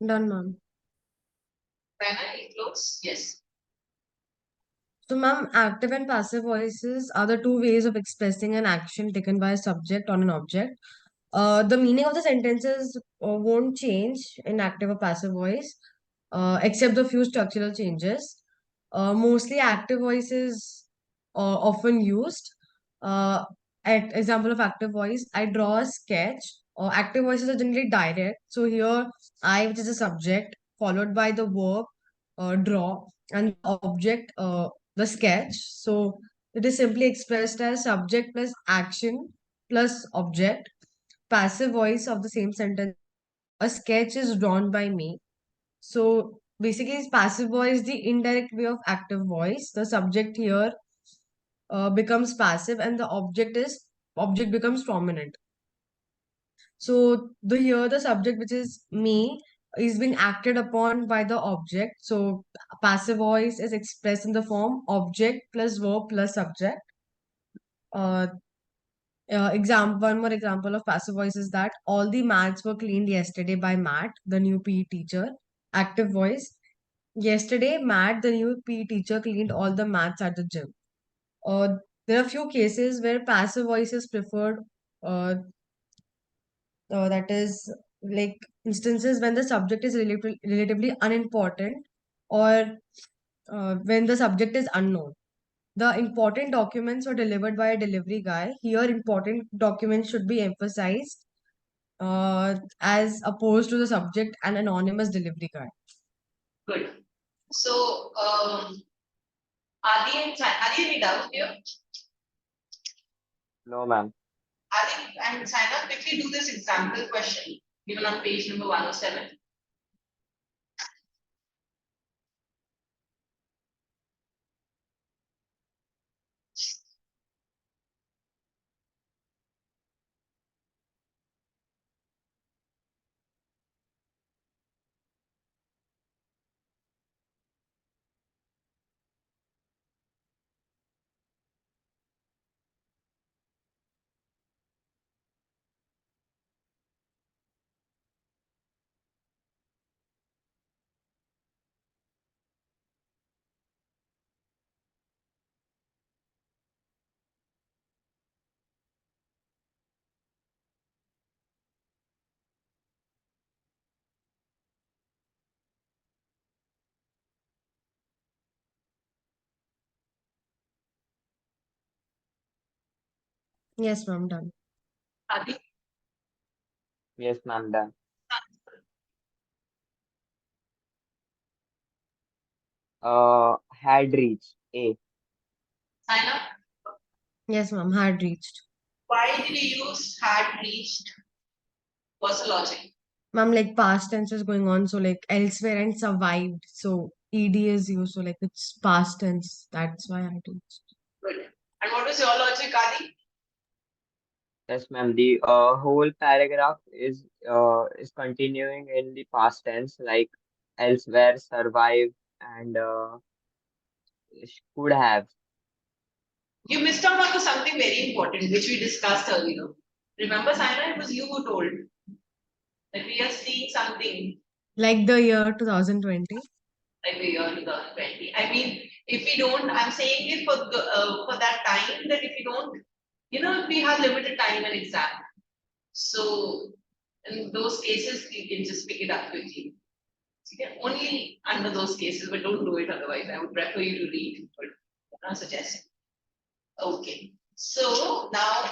Speaker 2: Done, ma'am.
Speaker 1: Diana, you close? Yes.
Speaker 2: So, ma'am, active and passive voices are the two ways of expressing an action taken by a subject on an object. The meaning of the sentences won't change in active or passive voice, except the few structural changes. Mostly active voice is often used. Uh, example of active voice, I draw a sketch. Active voices are generally direct. So here, I, which is a subject, followed by the verb, draw, and the object, the sketch. So it is simply expressed as subject plus action plus object. Passive voice of the same sentence, a sketch is drawn by me. So basically, it's passive voice, the indirect way of active voice. The subject here becomes passive, and the object becomes prominent. So the here the subject, which is me, is being acted upon by the object. So passive voice is expressed in the form object plus verb plus subject. Uh, one more example of passive voice is that all the mats were cleaned yesterday by Matt, the new PE teacher. Active voice. Yesterday, Matt, the new PE teacher, cleaned all the mats at the gym. Uh, there are few cases where passive voice is preferred. Uh, that is like instances when the subject is relatively unimportant, or when the subject is unknown. The important documents were delivered by a delivery guy. Here, important documents should be emphasized as opposed to the subject and anonymous delivery guy.
Speaker 1: Good. So, Adi and Adi, any doubt here?
Speaker 3: No, ma'am.
Speaker 1: Adi and Saina, quickly do this example question given on page number 107.
Speaker 2: Yes, ma'am, done.
Speaker 1: Adi,
Speaker 3: Yes, ma'am, done. Had reached. A.
Speaker 1: Saina,
Speaker 2: Yes, ma'am, had reached.
Speaker 1: why did you use had reached? What's the logic?
Speaker 2: Ma'am, like past tense is going on, so like elsewhere and survived. So ed is used, so like it's past tense. That's why I reached.
Speaker 1: Good. And what was your logic, Adi?
Speaker 3: Yes, ma'am. The whole paragraph is continuing in the past tense, like elsewhere, survive, and could have.
Speaker 1: You missed out on something very important, which we discussed earlier. Remember, Saina, it was you who told that we are seeing something
Speaker 2: Like the year 2020.
Speaker 1: like the year 2020. I mean, if we don't, I'm saying it for that time that if we don't, we have limited time and exam. So in those cases, you can just pick it up quickly. Okay? Only under those cases, but don't do it otherwise. I would prefer you to read, but I'm not suggesting. Okay. So now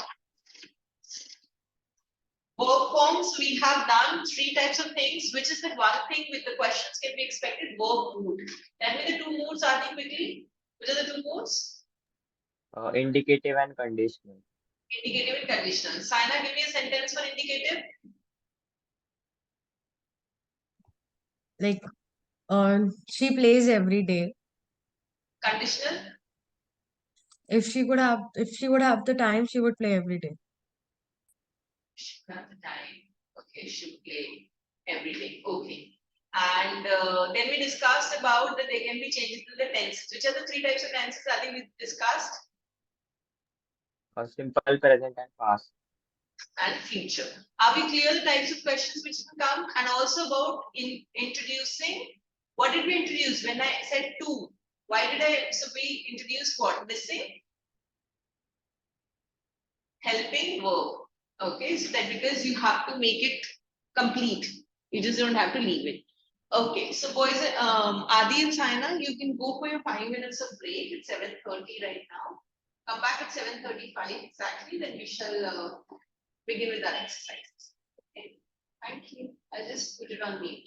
Speaker 1: verb forms, we have done three types of things. Which is the one thing with the questions can be expected? Verb mood. Tell me the two moods, are they quickly? Which are the two moods?
Speaker 3: Indicative and conditional.
Speaker 1: Indicative and conditional. Saina, give me a sentence for indicative.
Speaker 2: Like she plays every day.
Speaker 1: Conditional.
Speaker 2: If she would have the time, she would play every day.
Speaker 1: Should have the time. Okay, should play every day. Okay. And then we discussed about that there can be changes to the tenses. Which are the three types of tenses I think we discussed?
Speaker 3: Simple present and past.
Speaker 1: and future. Are we clear the types of questions which will come? And also about introducing, what did we introduce when I said two? Why did we introduce what? Missing? Helping verb. Okay, so that because you have to make it complete. You just don't have to leave it. Okay, so boys, Adi and Saina, you can go for your 5 minutes of break. It's 7:30 right now. Come back at 7:35 exactly, then we shall begin with our exercises. Okay, thank you. I'll just put it on mute.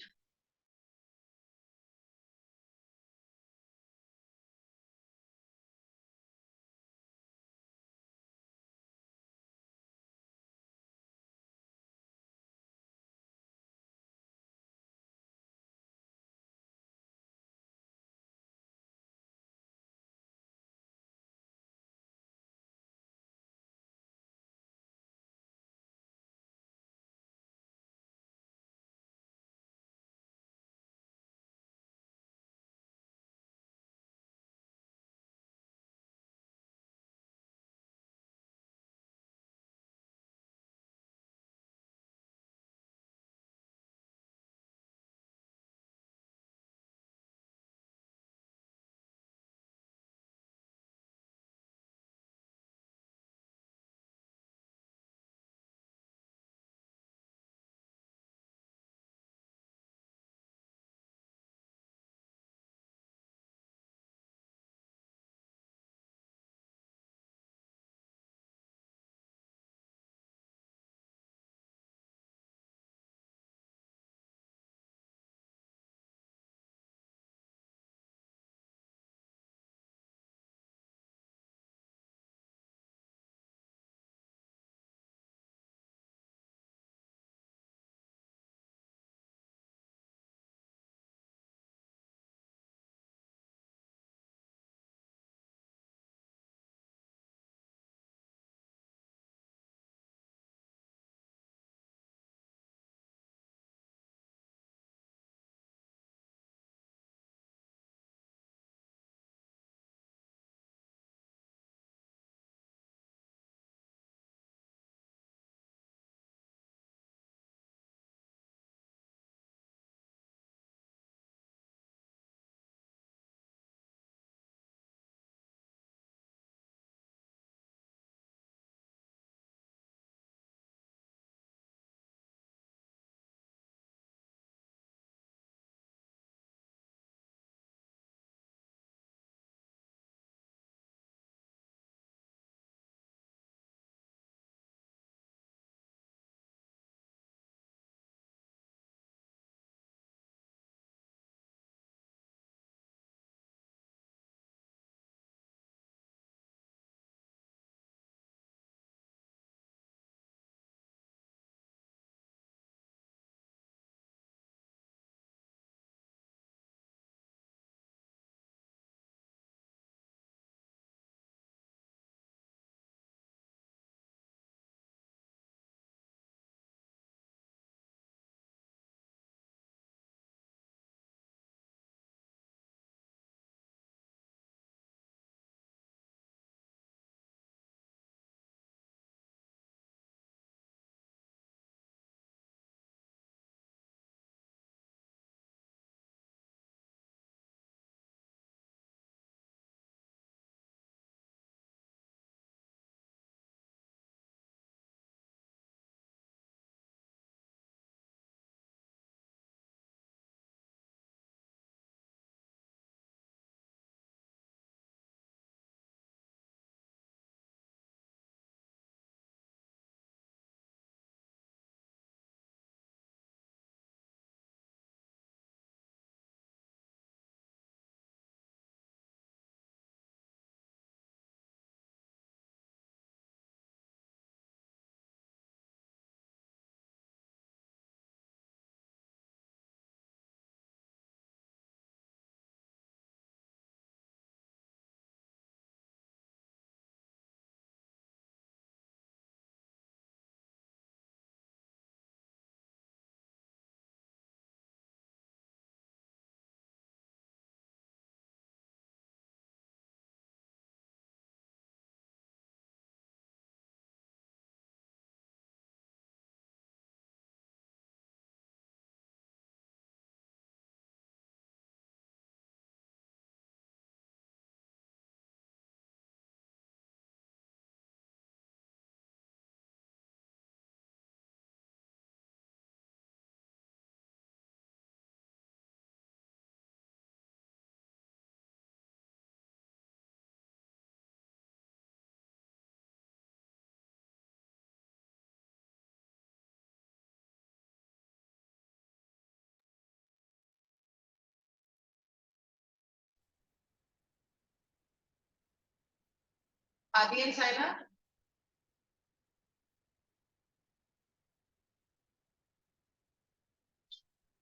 Speaker 1: Adi and Saina?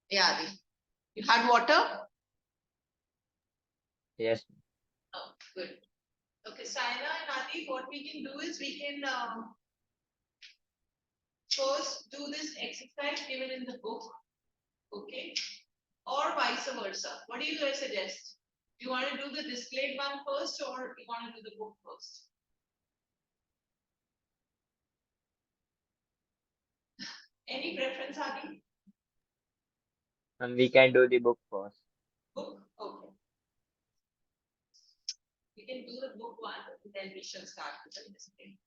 Speaker 1: Yeah, Adi. You had water?
Speaker 3: Yes.
Speaker 1: Oh, good. Okay, Saina and Adi, what we can do is we can first do this exercise given in the book, okay? Or vice versa. What do you guys suggest? Do you want to do the displayed one first or you want to do the book first? Any preference, Adi?
Speaker 3: And we can do the book first.
Speaker 1: Book? Okay. We can do the book one, then we shall start with the display.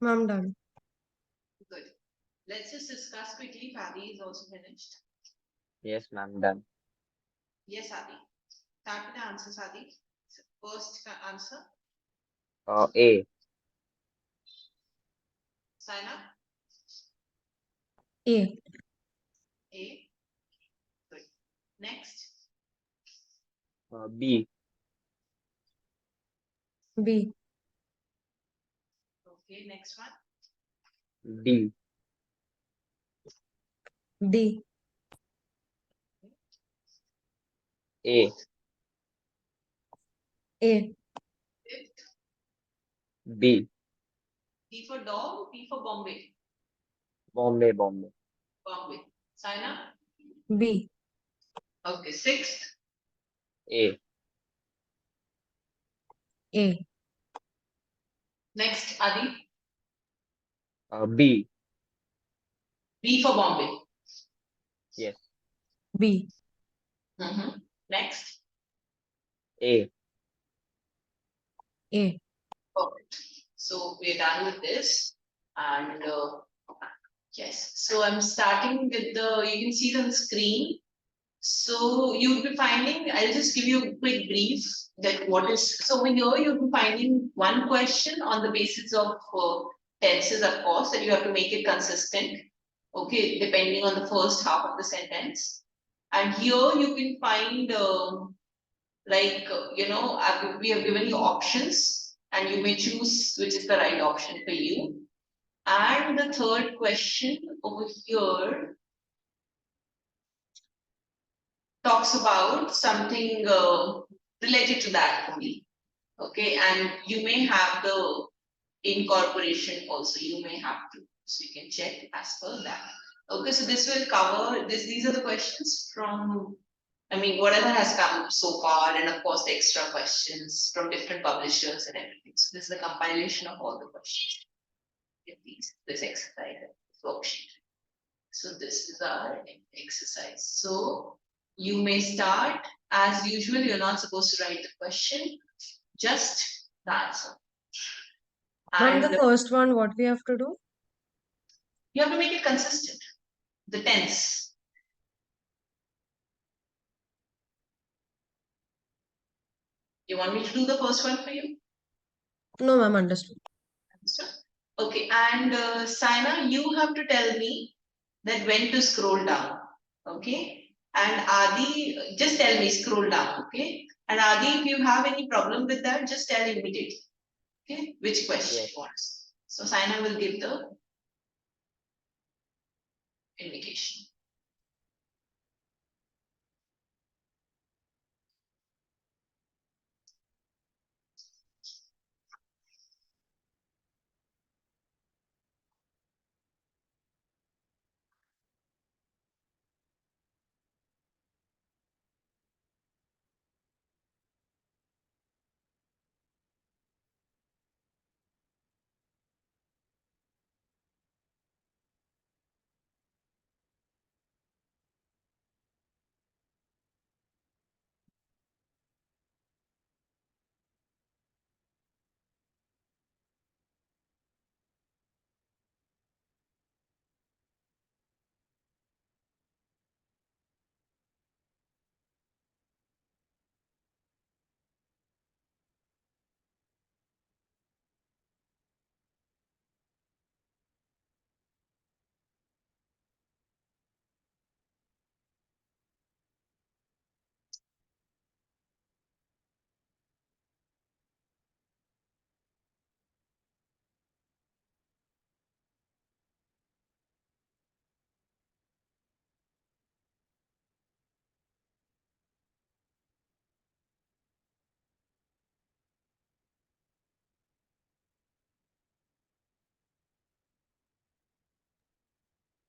Speaker 2: Ma'am, done.
Speaker 1: Good. Let's just discuss quickly. Adi is also finished.
Speaker 3: Yes, ma'am, done.
Speaker 1: Yes, Adi. Start with the answers, Adi. First answer,
Speaker 3: A.
Speaker 1: sign up.
Speaker 2: A.
Speaker 1: A. Good. Next,
Speaker 3: B.
Speaker 2: B.
Speaker 1: okay, next one.
Speaker 3: D.
Speaker 2: D.
Speaker 3: A.
Speaker 2: A.
Speaker 1: Fifth,
Speaker 3: B.
Speaker 1: B for dog, B for Bombay.
Speaker 3: Bombay, Bombay.
Speaker 1: Bombay. Sign up.
Speaker 2: B.
Speaker 1: Okay, sixth,
Speaker 3: A.
Speaker 2: A.
Speaker 1: next, Adi.
Speaker 3: B.
Speaker 1: B for Bombay.
Speaker 3: Yes.
Speaker 2: B.
Speaker 1: Next,
Speaker 3: A.
Speaker 2: A.
Speaker 1: perfect. So we're done with this. And yes, so I'm starting with you can see it on the screen. So you'll be finding, I'll just give you a quick brief that what is, so over here you'll be finding one question on the basis of tenses, of course, that you have to make it consistent, okay, depending on the first half of the sentence. And here you can find, we have given you options and you may choose which is the right option for you. And the third question over here talks about something related to that only. Okay, and you may have the incorporation also, you may have to. So you can check as per that. Okay, so this will cover this. These are the questions from, I mean, whatever has come so far, and of course the extra questions from different publishers and everything. So this is the compilation of all the questions in this exercise, this worksheet. So this is our exercise. So you may start as usual. You're not supposed to write the question, just the answer.
Speaker 2: Ma'am,
Speaker 1: And
Speaker 2: the first one, what we have to do?
Speaker 1: you have to make it consistent. The tense. You want me to do the first one for you?
Speaker 2: No, ma'am, understood.
Speaker 1: Understood? Okay, and Saina, you have to tell me that when to scroll down. Okay. And Adi, just tell me scroll down. Okay. And Adi, if you have any problem with that, just tell immediately. Okay, which question
Speaker 3: Yes.
Speaker 1: you want. So Saina will give the indication.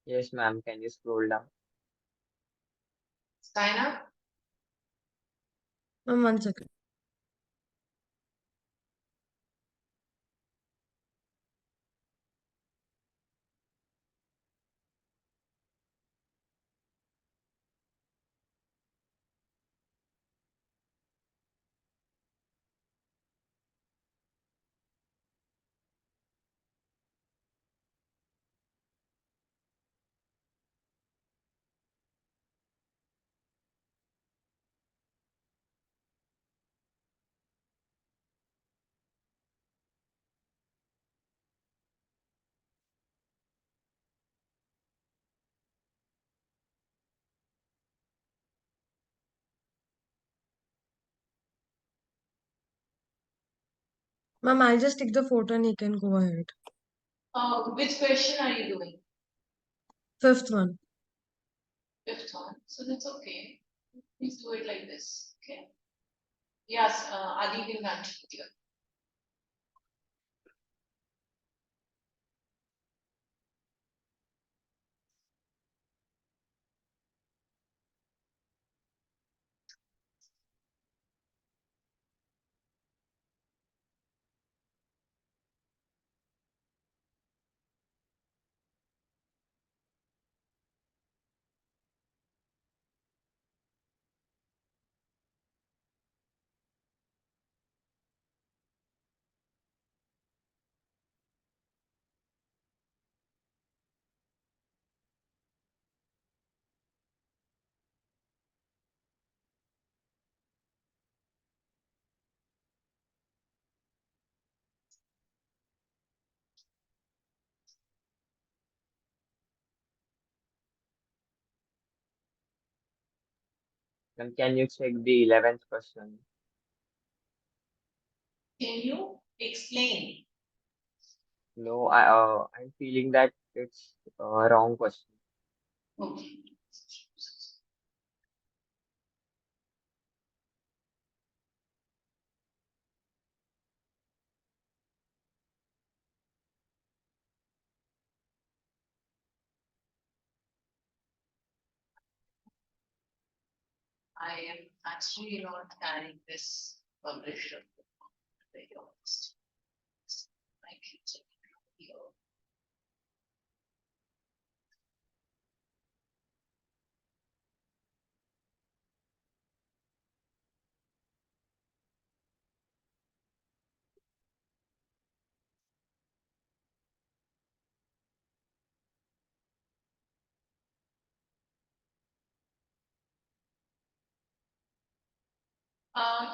Speaker 3: Yes, ma'am. Can you scroll down?
Speaker 1: Saina,
Speaker 2: Ma'am, 1 second. Ma'am, I'll just take the photo and he can go ahead.
Speaker 1: Which question are you doing?
Speaker 2: Fifth one.
Speaker 1: Fifth one, so that's okay. Please do it like this, okay? Yes, Adi will continue.
Speaker 3: And can you check the 11th question?
Speaker 1: Can you explain?
Speaker 3: No, I'm feeling that it's a wrong question.
Speaker 1: Okay. I am actually not carrying this publisher. Very honest. I can check it here.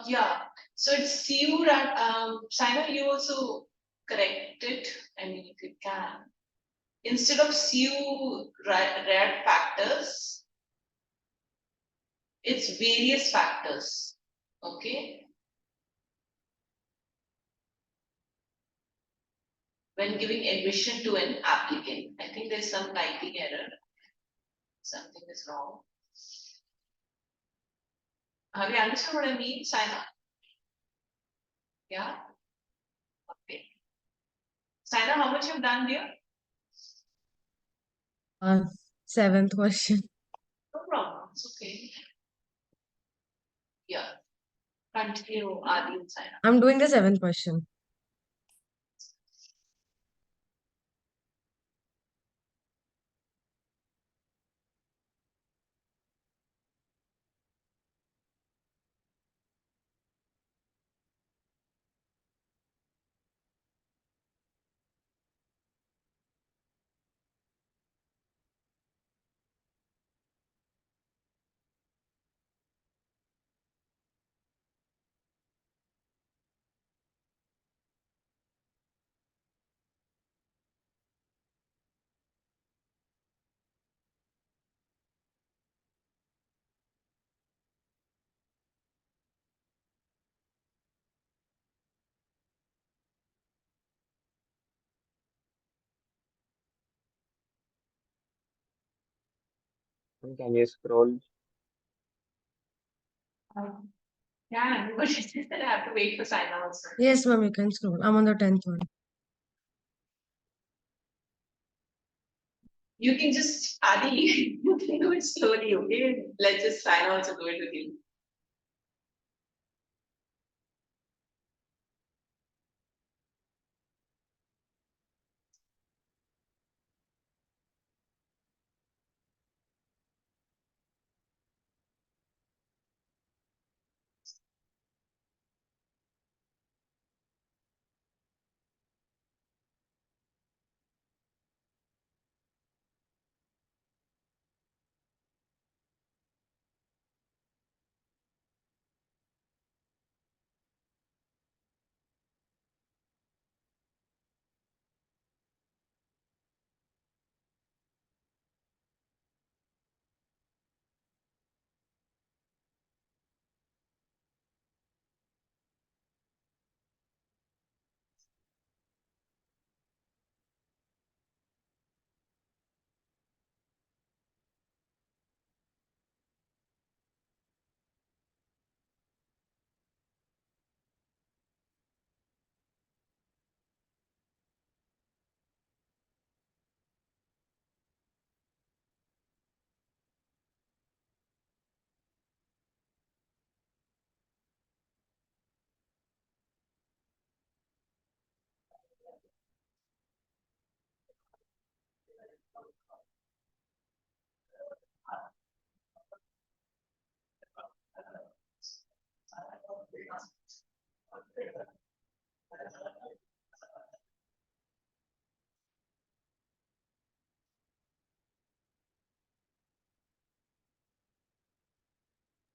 Speaker 1: Yeah, so it's CU that, Simon, you also correct it, I mean, if you can. Instead of CU red factors, it's various factors, okay? When giving admission to an applicant, I think there's some typing error. Something is wrong. Have you understood what I mean, Simon? Yeah? Okay. Simon, how much you've done here?
Speaker 2: Seventh question.
Speaker 1: No problem, it's okay. Yeah. Continue, Adi and Simon.
Speaker 2: I'm doing the seventh question.
Speaker 3: And can you scroll?
Speaker 1: Yeah, but it's just that I have to wait for Simon also.
Speaker 2: Yes, ma'am, you can scroll. I'm on the 10th one.
Speaker 1: You can just, Adi, you can do it slowly, okay? Let's just Simon also do it with you.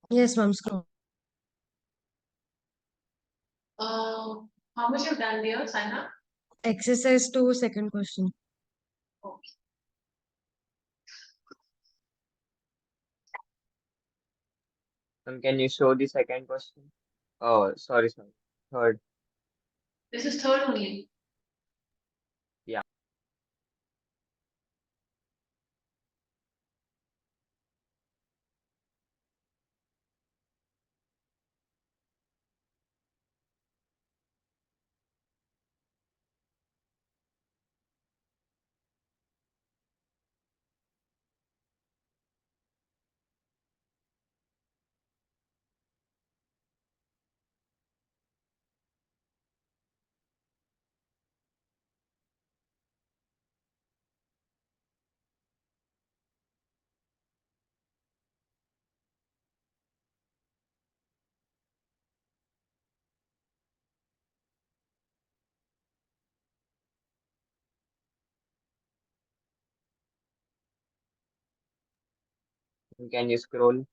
Speaker 2: Yes, ma'am. Scroll.
Speaker 1: How much you've done there, Sana?
Speaker 2: Exercise 2, second question.
Speaker 1: Okay.
Speaker 3: And can you show the second question? Oh, sorry. Third.
Speaker 1: This is third only.
Speaker 3: Yeah. And can you scroll?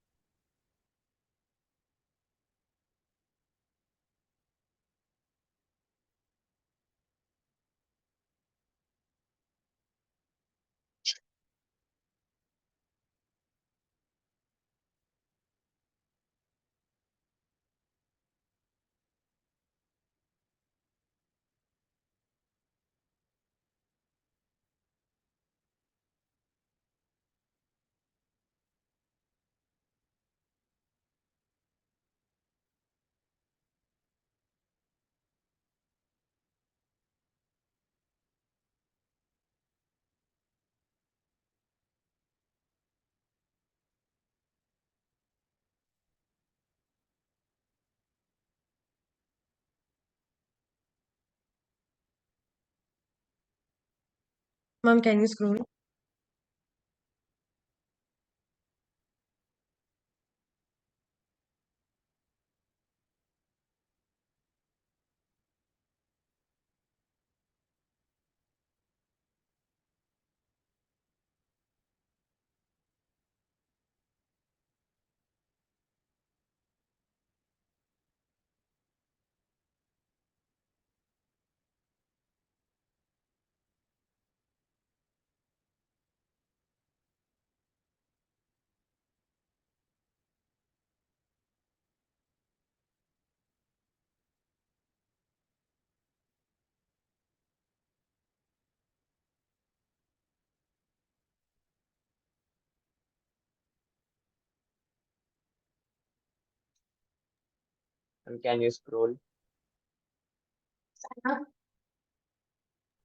Speaker 2: Ma'am, can you scroll?
Speaker 3: And can you scroll?
Speaker 1: Sana?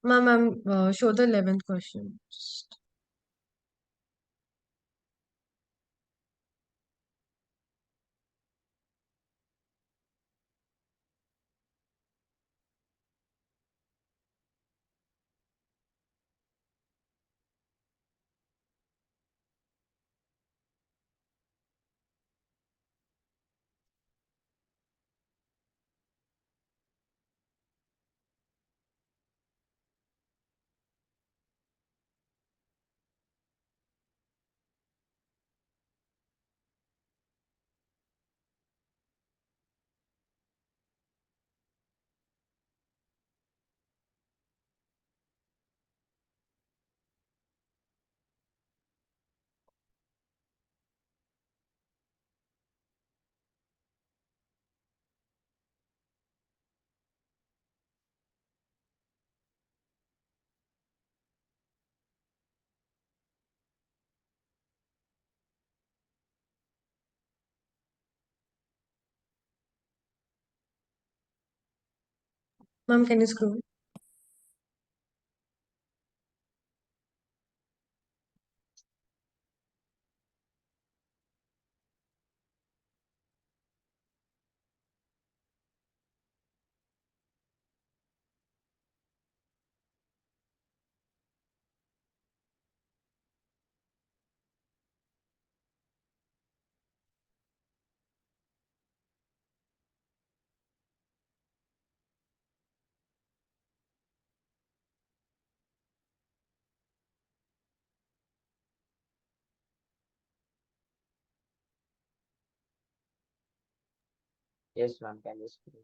Speaker 2: Ma'am, show the 11th question. Ma'am, can you scroll?
Speaker 3: Yes, ma'am. Can you scroll?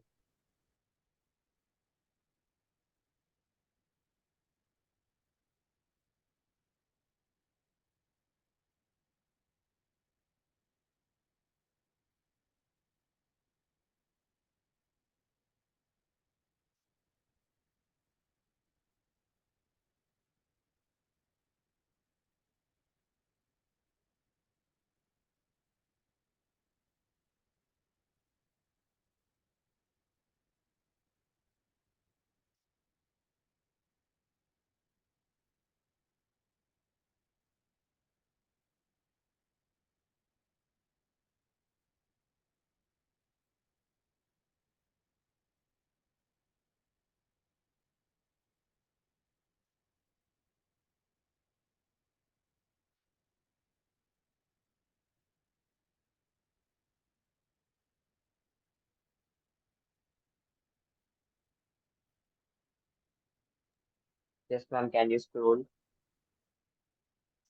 Speaker 3: Yes, ma'am. Can you scroll?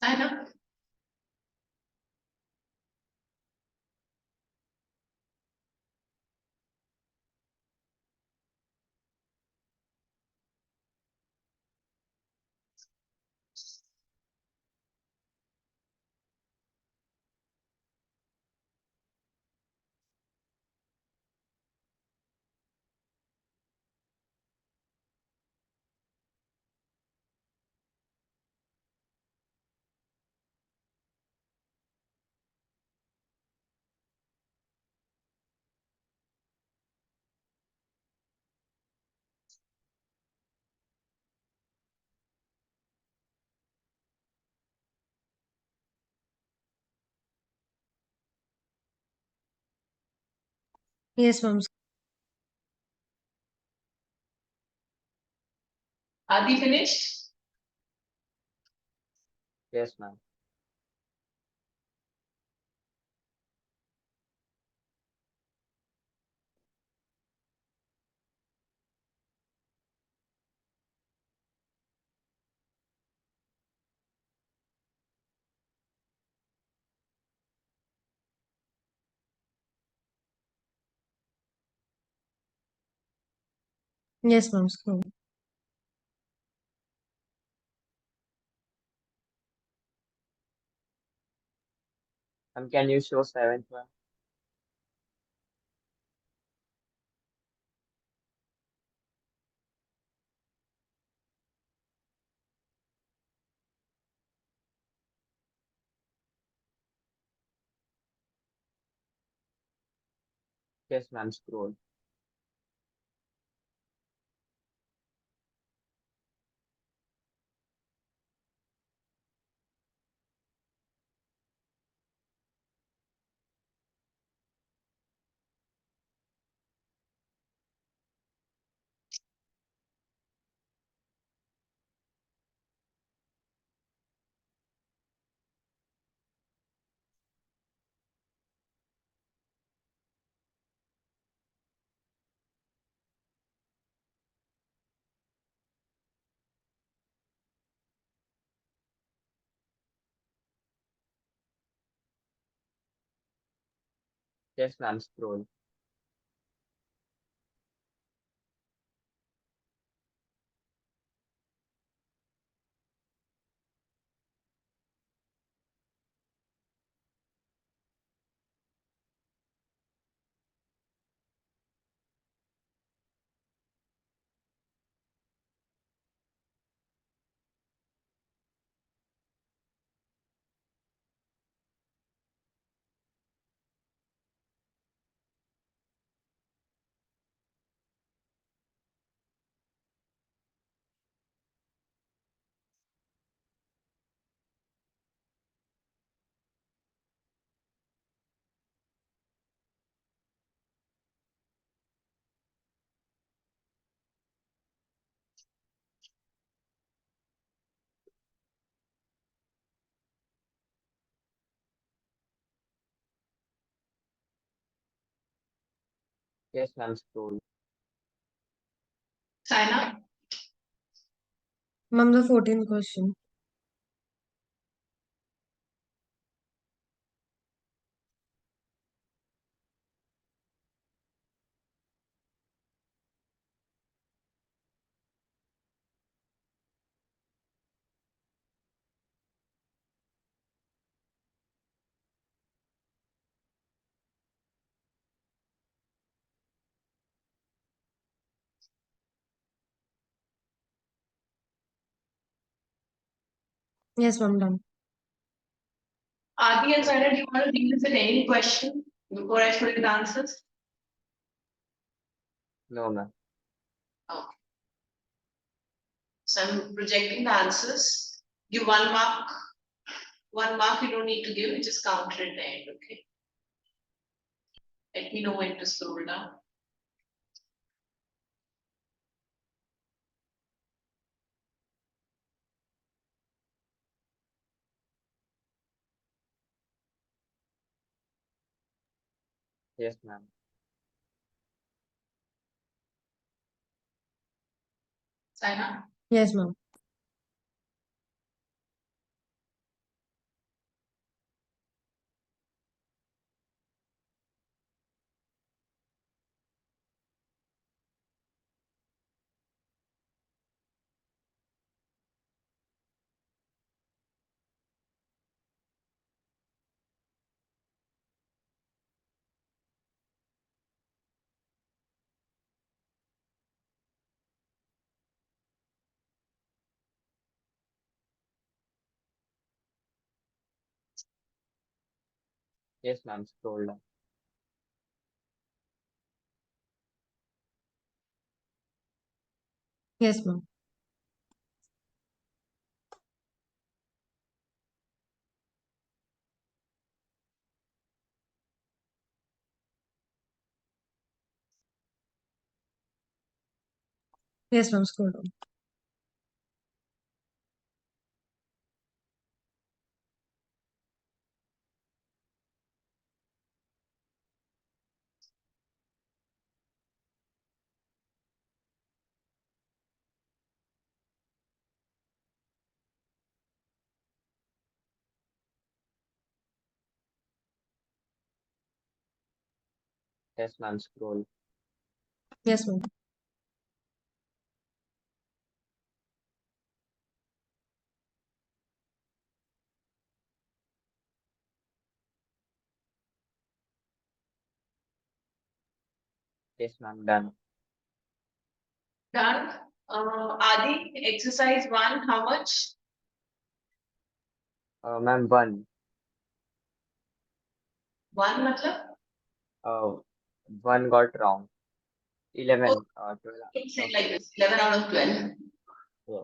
Speaker 1: Anna?
Speaker 2: Yes, ma'am.
Speaker 1: Adi finished?
Speaker 3: Yes, ma'am.
Speaker 2: Yes, ma'am. Scroll.
Speaker 3: Can you show seventh one? Yes, ma'am. Scroll. Yes, ma'am. Scroll. Yes, ma'am. Scroll.
Speaker 1: China?
Speaker 2: Ma'am, the 14th question. Yes, ma'am, done.
Speaker 1: Adi and Saina, do you want to revisit any question before I show you the answers?
Speaker 3: No, ma'am.
Speaker 1: Okay. So I'm projecting the answers. Give 1 mark. 1 mark you don't need to give, just counter at the end, okay? Let me know when to scroll down.
Speaker 3: Yes, ma'am.
Speaker 1: Saina?
Speaker 2: Yes, ma'am.
Speaker 3: Yes, ma'am. Scroll down.
Speaker 2: Yes, ma'am. Yes, ma'am, scroll down.
Speaker 3: Yes, ma'am. Scroll.
Speaker 2: Yes, ma'am.
Speaker 3: Yes, ma'am. Done.
Speaker 1: Done. Adi, exercise 1, how much?
Speaker 3: Ma'am, 1.
Speaker 1: 1 matlab?
Speaker 3: Uh, 1 got wrong.
Speaker 1: Oh,
Speaker 3: 11. 12
Speaker 1: it's
Speaker 3: out of
Speaker 1: like this, 11 out of 12.
Speaker 3: yeah.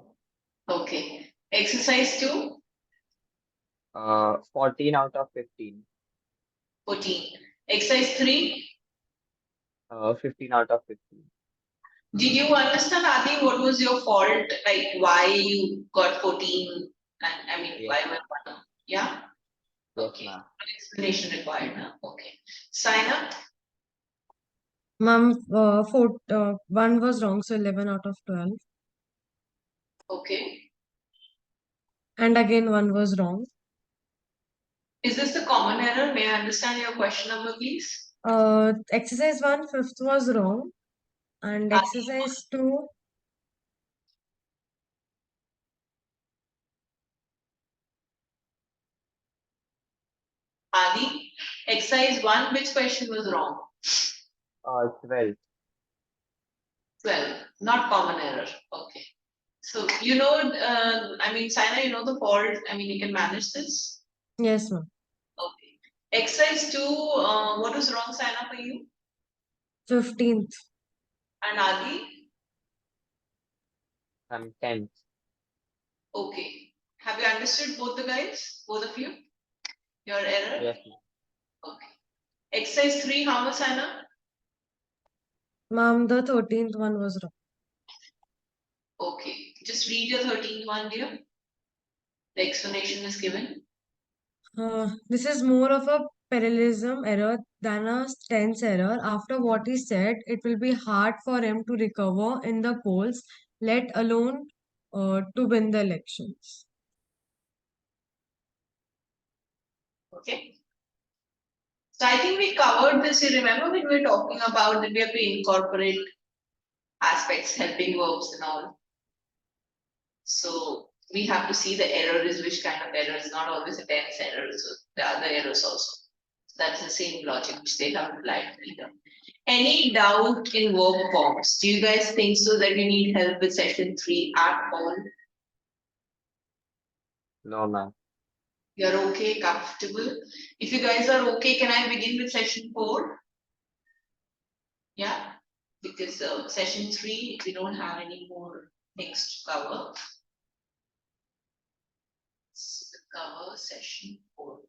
Speaker 1: Okay. Exercise 2,
Speaker 3: 14 out of 15.
Speaker 1: 14. Exercise 3,
Speaker 3: 15 out of 15.
Speaker 1: did you understand, Adi, what was your fault? Like why you got 14 and I mean
Speaker 3: Yes,
Speaker 1: why
Speaker 3: ma'am.
Speaker 1: were 1? Yeah?
Speaker 3: Yes,
Speaker 1: Okay.
Speaker 3: ma'am.
Speaker 1: An explanation required now. Okay. Sign up.
Speaker 2: Ma'am, 1 was wrong, so 11 out of 12.
Speaker 1: Okay.
Speaker 2: And again, 1 was wrong.
Speaker 1: Is this the common error? May I understand your question number, please?
Speaker 2: Exercise 1, 5th was wrong. And exercise 2,
Speaker 1: Adi, exercise 1, which question was wrong?
Speaker 3: 12.
Speaker 1: 12, not common error. Okay. So, you know, I mean, Saina, you know the fault. I mean, you can manage this.
Speaker 2: yes, ma'am.
Speaker 1: Okay. Exercise 2, what was wrong, Saina, for you?
Speaker 2: 15th.
Speaker 1: And Adi?
Speaker 3: I'm 10th.
Speaker 1: Okay. Have you understood both the guys? Both of you? Your error?
Speaker 3: Yes, ma'am.
Speaker 1: Okay. Exercise 3, how much, Saina?
Speaker 2: Ma'am, the 13th one was wrong.
Speaker 1: Okay. Just read your 13th one, dear. The explanation is given.
Speaker 2: This is more of a parallelism error than a tense error. After what he said, it will be hard for him to recover in the polls, let alone to win the elections.
Speaker 1: Okay. So I think we covered this. You remember when we were talking about that we have to incorporate aspects, helping verbs and all. So we have to see the error is which kind of error is not always a tense error, so the other errors also. So that's the same logic which they have applied here. Any doubt in verb forms? Do you guys think so that you need help with session 3 at all?
Speaker 3: No, ma'am.
Speaker 1: You're okay, comfortable. If you guys are okay, can I begin with session 4? Yeah, because session 3, we don't have any more things to cover. So cover session 4.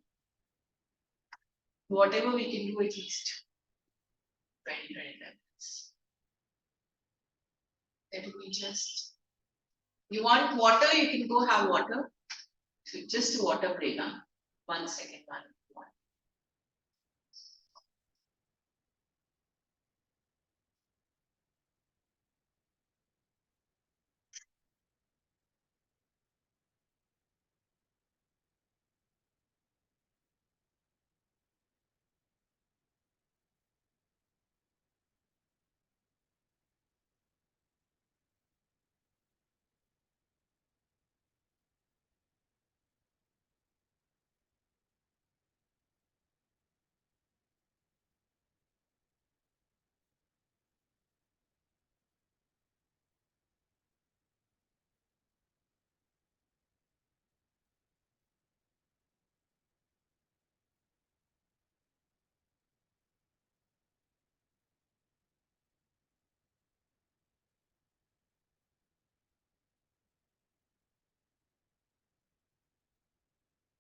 Speaker 1: Whatever we can do, at least 20, 25 minutes. Let me just. You want water? You can go have water. So just a water break. Huh? 1 second, one.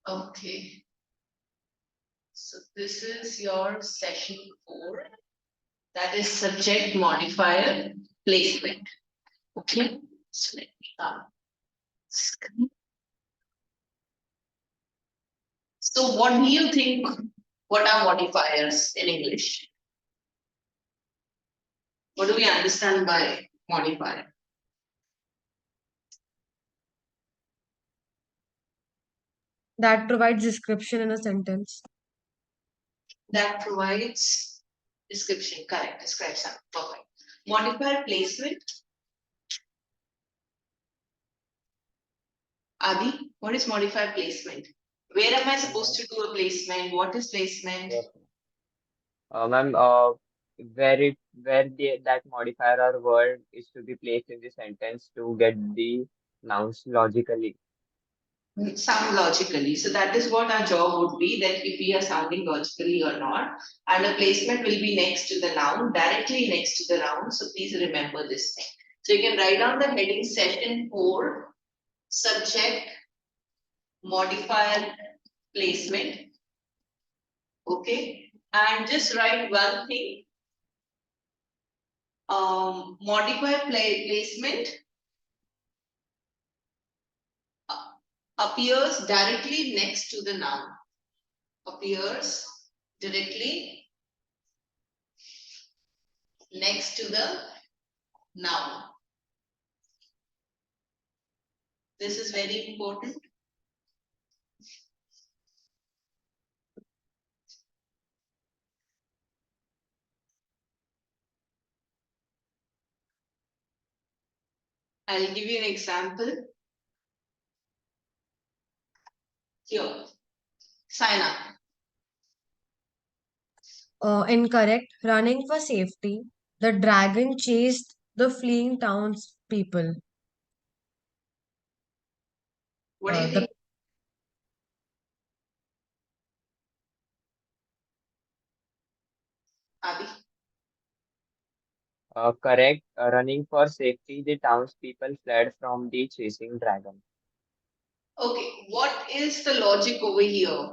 Speaker 1: Okay. So this is your session 4. That is subject modifier placement. Okay. So let me screen. So what do you think? What are modifiers in English? What do we understand by modifier?
Speaker 2: That provides description in a sentence.
Speaker 1: That provides description. Correct. Describe something. Perfect. Modifier placement. Adi, what is modifier placement? Where am I supposed to do a placement? What is placement?
Speaker 3: Yes. Ma'am, where that modifier or word is to be placed in the sentence to get the nouns logically.
Speaker 1: Sound logically. So that is what our job would be, that if we are sounding logically or not. And the placement will be next to the noun, directly next to the noun. So please remember this thing. So you can write down the heading session 4, subject, modifier, placement. Okay. And just write one thing. Modifier placement appears directly next to the noun. Appears directly next to the noun. This is very important. I'll give you an example. Here, sign up.
Speaker 2: Incorrect. Running for safety. The dragon chased the fleeing townspeople.
Speaker 1: What do you
Speaker 2: The
Speaker 1: think? Adi?
Speaker 3: Correct. Running for safety, the townspeople fled from the chasing dragon.
Speaker 1: Okay, what is the logic over here?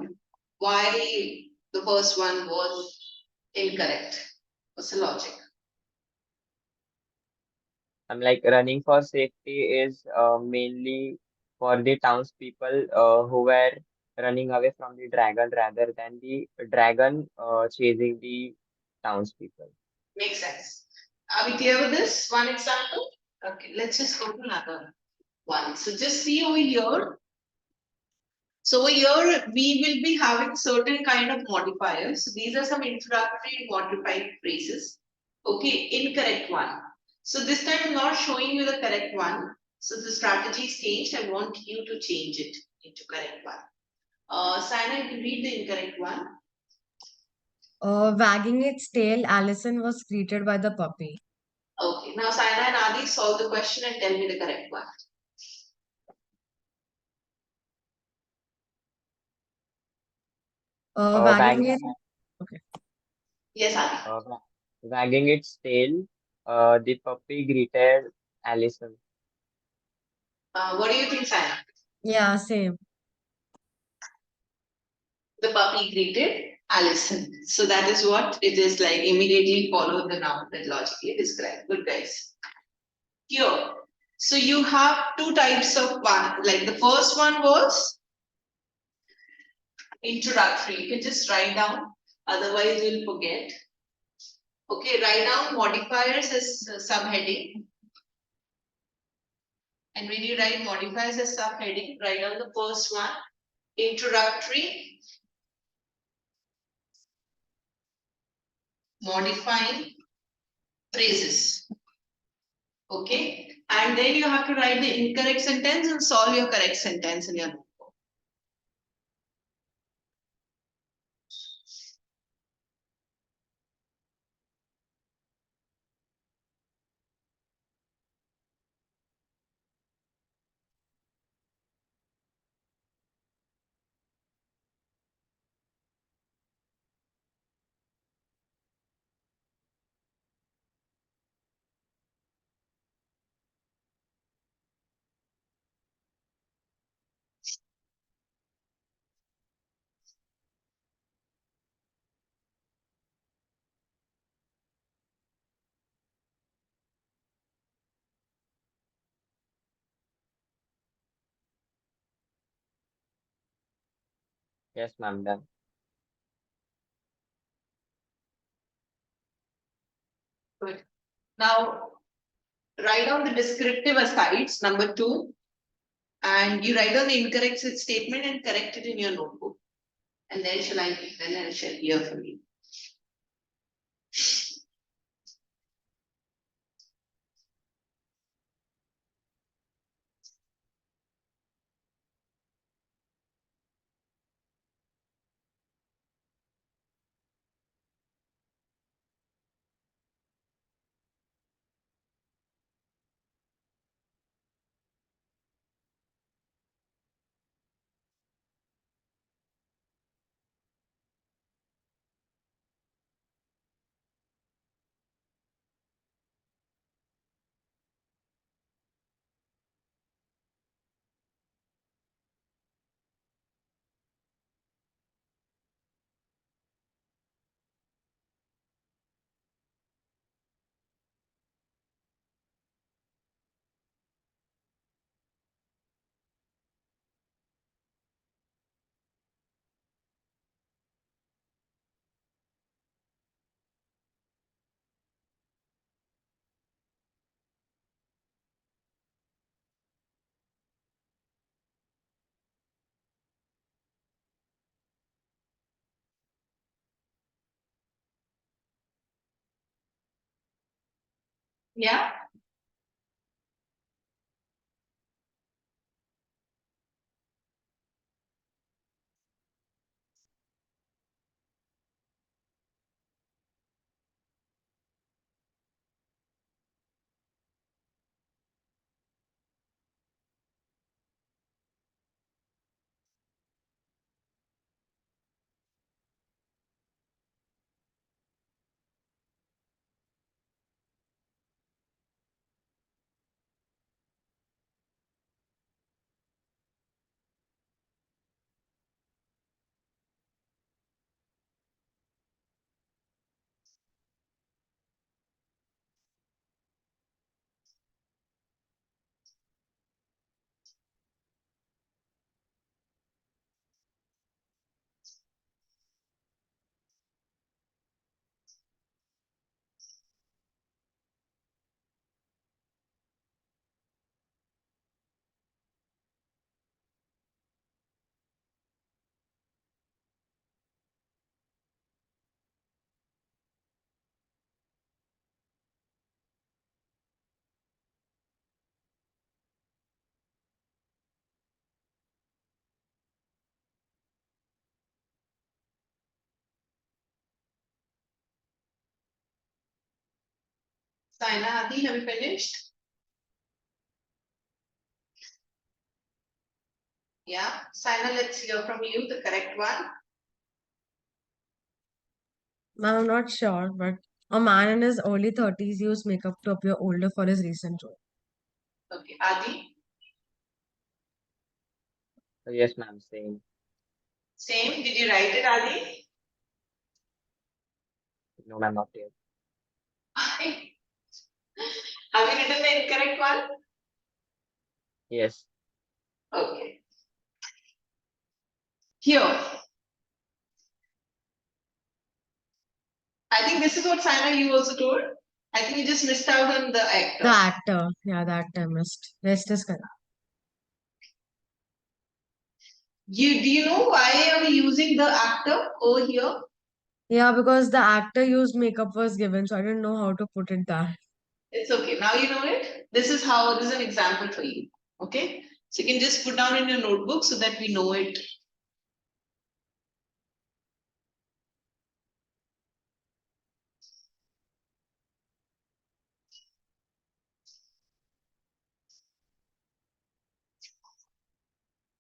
Speaker 1: Why the first one was incorrect? What's the logic?
Speaker 3: I'm like running for safety is mainly for the townspeople who were running away from the dragon rather than the dragon chasing the townspeople.
Speaker 1: Makes sense. Are we clear with this? One example? Okay, let's just go to another one. So just see over here. So over here, we will be having certain kind of modifiers. So these are some introductory modified phrases. Okay, incorrect one. So this time I'm not showing you the correct one. So the strategy is changed. I want you to change it into correct one. Sana, you read the incorrect one.
Speaker 2: Wagging its tail, Allison was greeted by the puppy.
Speaker 1: Okay, now Sana and Adi solve the question and tell me the correct one.
Speaker 2: Wagging it.
Speaker 3: Wagging,
Speaker 2: Okay.
Speaker 1: Yes, Adi.
Speaker 3: wagging its tail, the puppy greeted Allison.
Speaker 1: What do you think, Saina?
Speaker 2: Yeah, same.
Speaker 1: The puppy greeted Allison. So that is what it is like. Immediately follow the noun that logically describe. Good guys. Here. So you have two types of one. Like the first one was introductory. You can just write down. Otherwise, you'll forget. Okay, write down modifiers as subheading. And when you write modifiers as subheading, write down the first one, introductory, modifying phrases. Okay, and then you have to write the incorrect sentence and solve your correct sentence in your notebook.
Speaker 3: Yes, ma'am, done.
Speaker 1: Good. Now write down the descriptive asides, number 2, and you write down the incorrect statement and correct it in your notebook. And then I shall hear from you. Yeah. Saina, Adi, have you finished? Yeah. Saina, let's hear from you, the correct one.
Speaker 2: I'm not sure, but a man in his early 30s used makeup to appear older for his recent role.
Speaker 1: Okay, Adi,
Speaker 3: Yes, ma'am, same.
Speaker 1: same. Did you write it, Adi?
Speaker 3: No, ma'am, not yet.
Speaker 1: Have you written the incorrect one?
Speaker 3: Yes.
Speaker 1: Okay. Here. I think this is what Saina you also told. I think you just missed out on the actor.
Speaker 2: The actor. Yeah, the actor missed. Rest is correct.
Speaker 1: Do you know why are we using the actor over here?
Speaker 2: Yeah, because the actor used makeup was given, so I didn't know how to put it there.
Speaker 1: It's okay. Now you know it. This is an example for you. Okay. So you can just put down in your notebook so that we know it.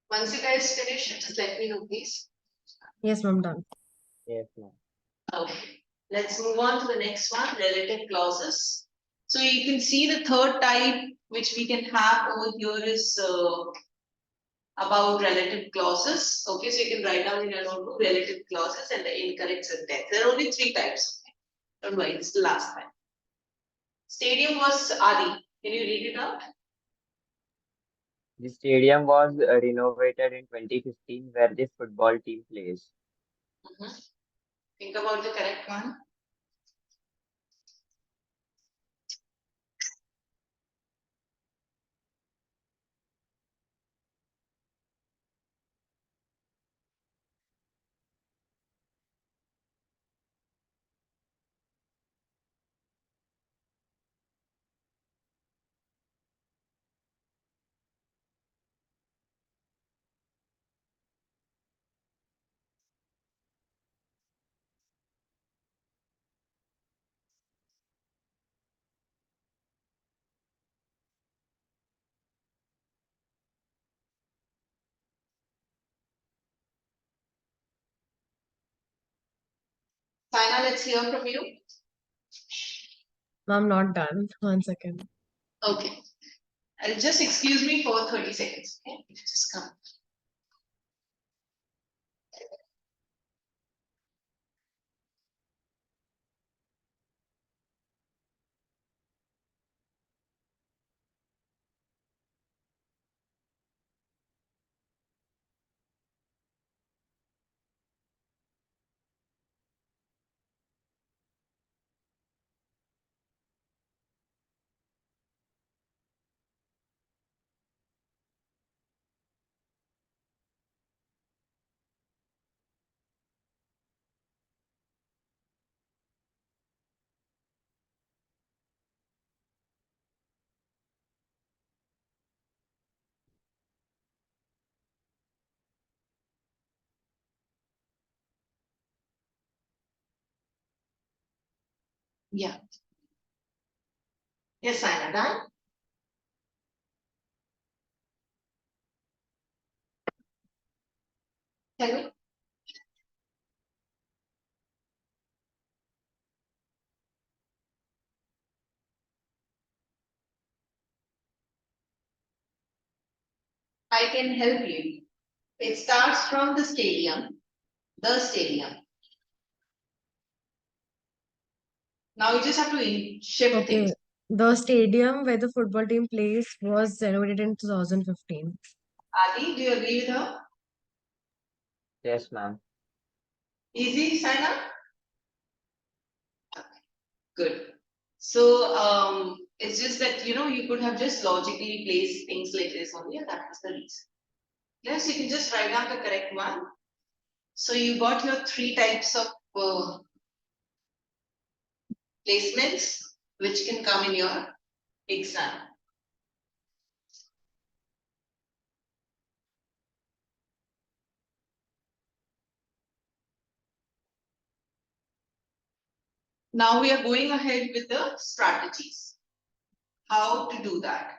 Speaker 1: Once you guys finish it, just let me know, please.
Speaker 2: Yes, ma'am, done.
Speaker 3: Yes, ma'am.
Speaker 1: Okay. Let's move on to the next one, relative clauses. So you can see the third type which we can have over here is about relative clauses. Okay, so you can write down in your notebook relative clauses and the incorrect sentence. There are only three types. Don't worry, it's the last time. Stadium was Adi. Can you read it out?
Speaker 3: The stadium was renovated in 2015 where this football team plays.
Speaker 1: Think about the correct one. Saina, let's hear from you.
Speaker 2: I'm not done. 1 second.
Speaker 1: Okay. Just excuse me for 30 seconds. Okay, just come. Yeah. Yes, Saina, done? Tell me. I can help you. It starts from the stadium. The stadium. Now you just have to shift
Speaker 2: Okay.
Speaker 1: things.
Speaker 2: The stadium where the football team plays was renovated in 2015.
Speaker 1: Adi, do you agree with her?
Speaker 3: Yes, ma'am.
Speaker 1: Easy, Saina? Good. So it's just that you could have just logically placed things like this only, and that was the reason. Yes, you can just write down the correct one. So you got your three types of placements which can come in your exam. Now we are going ahead with the strategies. How to do that?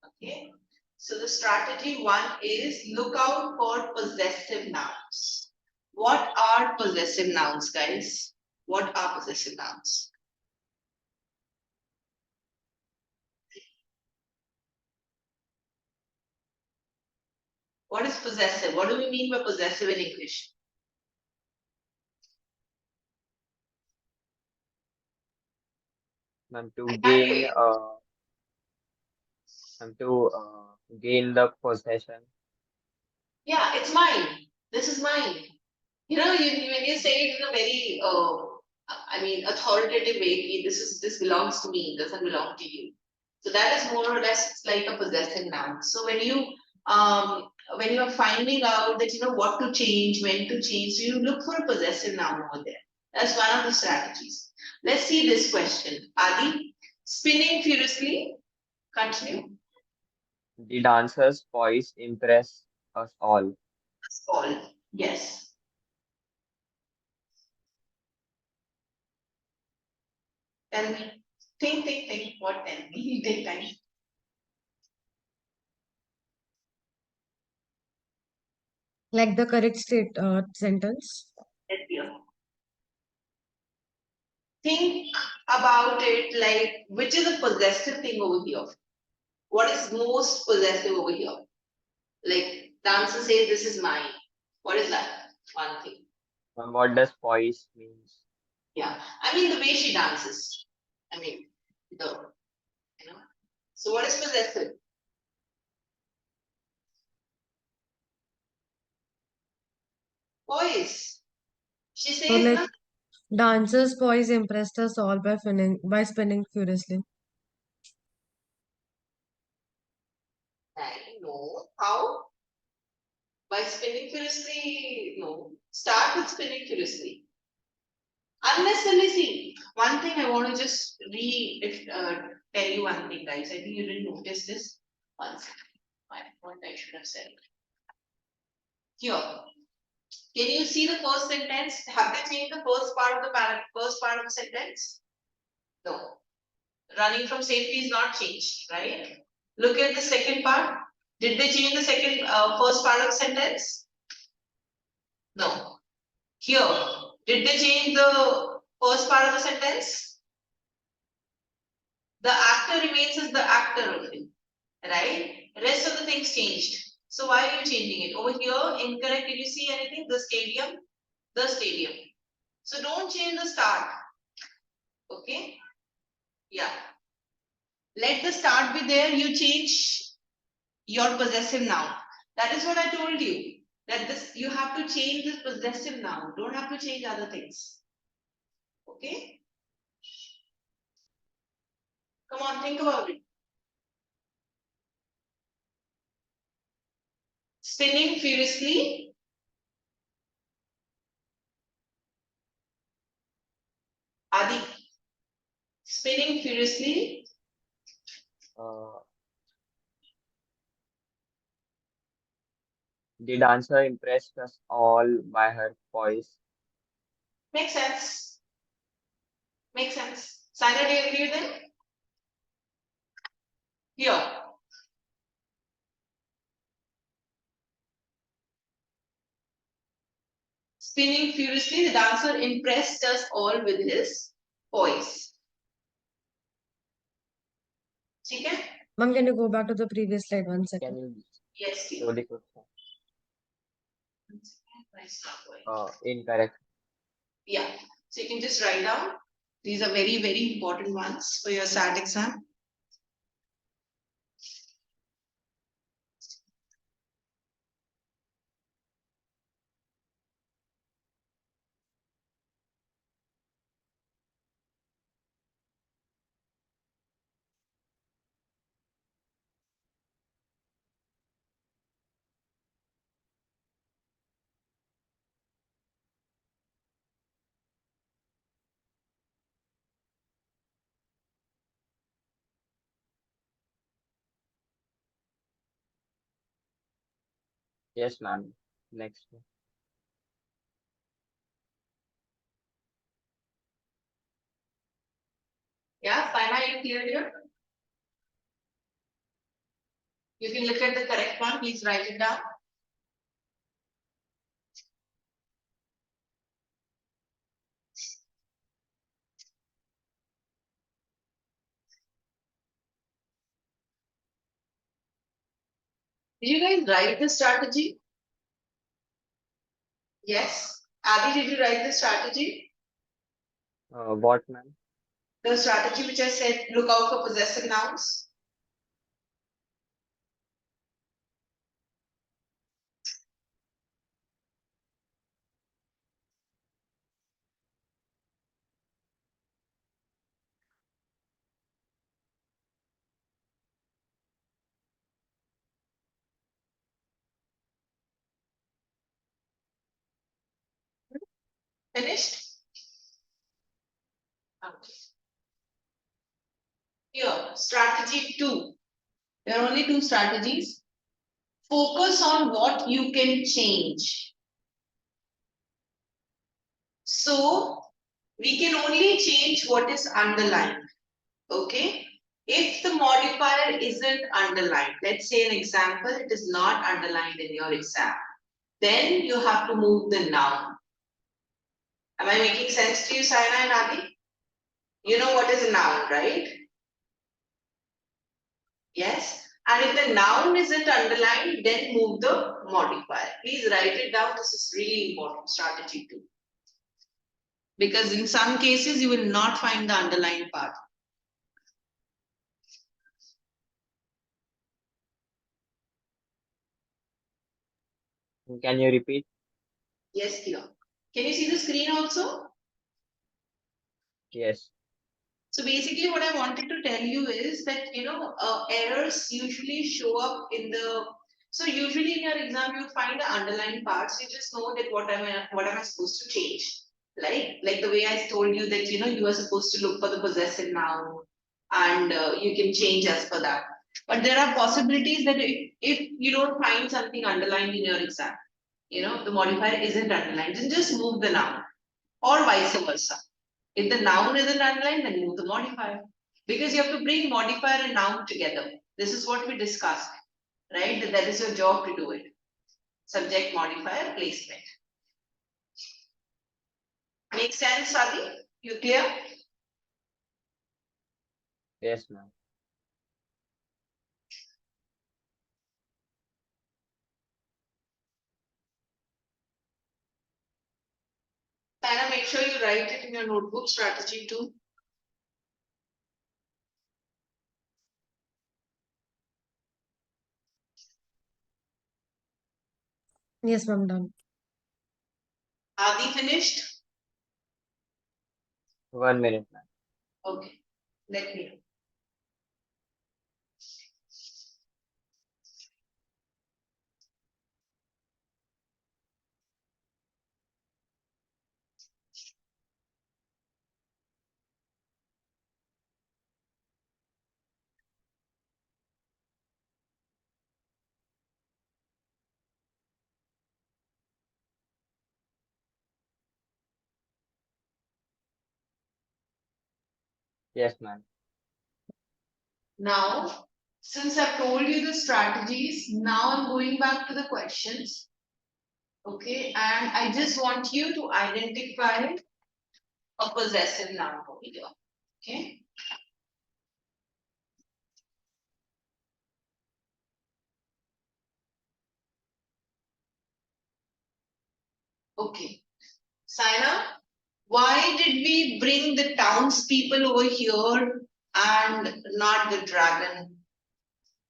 Speaker 1: Okay. So the strategy one is look out for possessive nouns. What are possessive nouns, guys? What are possessive nouns? What is possessive? What do we mean by possessive in English?
Speaker 3: Ma'am, to
Speaker 1: I can't
Speaker 3: gain
Speaker 1: hear you.
Speaker 3: gain the possession.
Speaker 1: Yeah, it's mine. This is mine. You know, when you say it in a very, I mean, authoritative way, this belongs to me, it doesn't belong to you. So that is more or less like a possessive noun. So when you are finding out that you know what to change, when to change, so you look for a possessive noun over there. That's one of the strategies. Let's see this question. Adi, spinning furiously. Continue.
Speaker 3: The dancer's poise impressed us all.
Speaker 1: All. Yes. And think. What then? Take time.
Speaker 2: Like the correct sentence.
Speaker 1: Let's hear. Think about it like which is a possessive thing over here? What is most possessive over here? Like the answer says this is mine. What is that? One thing.
Speaker 3: Ma'am, what does poise means?
Speaker 1: Yeah. I mean the way she dances. I mean the you know. So what is possessive? Poise. She
Speaker 2: So
Speaker 1: says
Speaker 2: like
Speaker 1: na,
Speaker 2: dancer's poise impressed us all by spinning furiously.
Speaker 1: I know. How? By spinning furiously? No. Start with spinning furiously. Unnecessarily see. One thing I want to just tell you one thing, guys. I think you didn't notice this. One second. What I should have said. Here. Can you see the first sentence? Have they changed the first part of the first part of the sentence? No. Running from safety is not changed, right? Look at the second part. Did they change the first part of the sentence? No. Here, did they change the first part of the sentence? The actor remains as the actor only, right? Rest of the things changed. So why are you changing it? Over here, incorrect. Did you see anything? The stadium. The stadium. So don't change the start. Okay? Yeah. Let the start be there. You change your possessive noun. That is what I told you. That this you have to change this possessive noun. Don't have to change other things. Okay? Come on, think about it. Spinning furiously. Adi. Spinning furiously.
Speaker 3: Uh, the dancer impressed us all by her poise.
Speaker 1: Makes sense. Makes sense. Sandra, do you agree with them? Here. Spinning furiously, the dancer impressed us all with his poise. Okay?
Speaker 2: Mom, can you go back to the previous slide 1 second?
Speaker 3: Can you
Speaker 1: Yes,
Speaker 3: show
Speaker 1: dear.
Speaker 3: the question?
Speaker 1: It's not going.
Speaker 3: Incorrect.
Speaker 1: Yeah. So you can just write down. These are very, very important ones for your SAT exam.
Speaker 3: Yes, ma'am. Next one.
Speaker 1: Yeah, fine. Are you clear here? You can look at the correct one. Please write it down. Did you guys write the strategy? Yes. Adi, did you write the strategy?
Speaker 3: What, ma'am?
Speaker 1: The strategy which I said, look out for possessive nouns. Finished? Okay. Here, strategy 2. There are only 2 strategies. Focus on what you can change. So, we can only change what is underlined. Okay? If the modifier isn't underlined, let's say an example, it is not underlined in your exam, then you have to move the noun. Am I making sense to you, Saina and Adi? You know what is a noun, right? Yes. And if the noun isn't underlined, then move the modifier. Please write it down. This is really important strategy too. Because in some cases, you will not find the underlined part.
Speaker 3: Can you repeat?
Speaker 1: Yes, Theo. Can you see the screen also?
Speaker 3: Yes.
Speaker 1: So basically what I wanted to tell you is that, errors usually show up in the, so usually in your exam, you find the underlying parts. You just know that what am I supposed to change? Like the way I told you that, you are supposed to look for the possessive noun and you can change as per that. But there are possibilities that if you don't find something underlined in your exam, the modifier isn't underlined, then just move the noun or vice versa. If the noun isn't underlined, then move the modifier. Because you have to bring modifier and noun together. This is what we discussed, right? That is your job to do it. Subject, modifier, placement. Make sense, Adi? You clear?
Speaker 3: Yes, ma'am.
Speaker 1: Tana, make sure you write it in your notebook, strategy 2.
Speaker 2: Yes, ma'am, done.
Speaker 1: Adi finished?
Speaker 3: 1 minute, ma'am.
Speaker 1: Okay. Let me know.
Speaker 3: Yes, ma'am.
Speaker 1: Now, since I've told you the strategies, now I'm going back to the questions. Okay, and I just want you to identify a possessive noun over here. Okay. Okay. Saina, why did we bring the townspeople over here and not the dragon?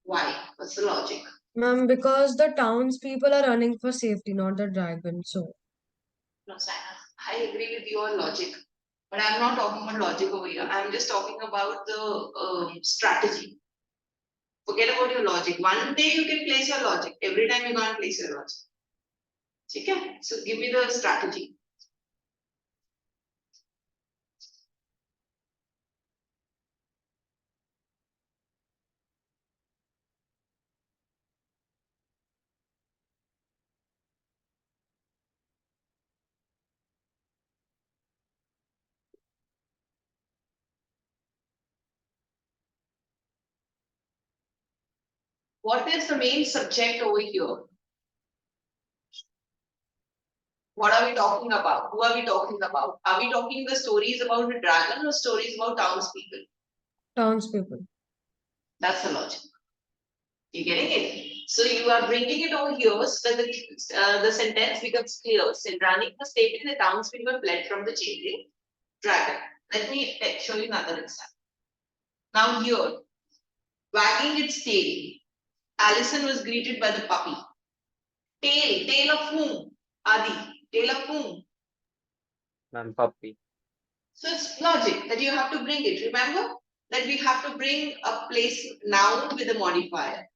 Speaker 1: Why? What's the logic?
Speaker 2: Ma'am, because the townspeople are running for safety, not the dragon. So,
Speaker 1: No, Saina, I agree with your logic, but I'm not talking about logic over here. I'm just talking about the strategy. Forget about your logic. One day you can place your logic. Every time you can't place your logic. Okay? So give me the strategy. What is the main subject over here? What are we talking about? Who are we talking about? Are we talking the stories about the dragon or stories about townspeople?
Speaker 2: townspeople.
Speaker 1: That's the logic. You getting it? So you are bringing it over here so that the sentence becomes clear. So running the statement, the townspeople were fled from the chasing dragon. Let me show you another example. Now here, wagging its tail, Alison was greeted by the puppy. Tail of whom? Adi, tail of whom?
Speaker 3: Ma'am, puppy.
Speaker 1: So it's logic that you have to bring it. Remember that we have to bring a place noun with a modifier.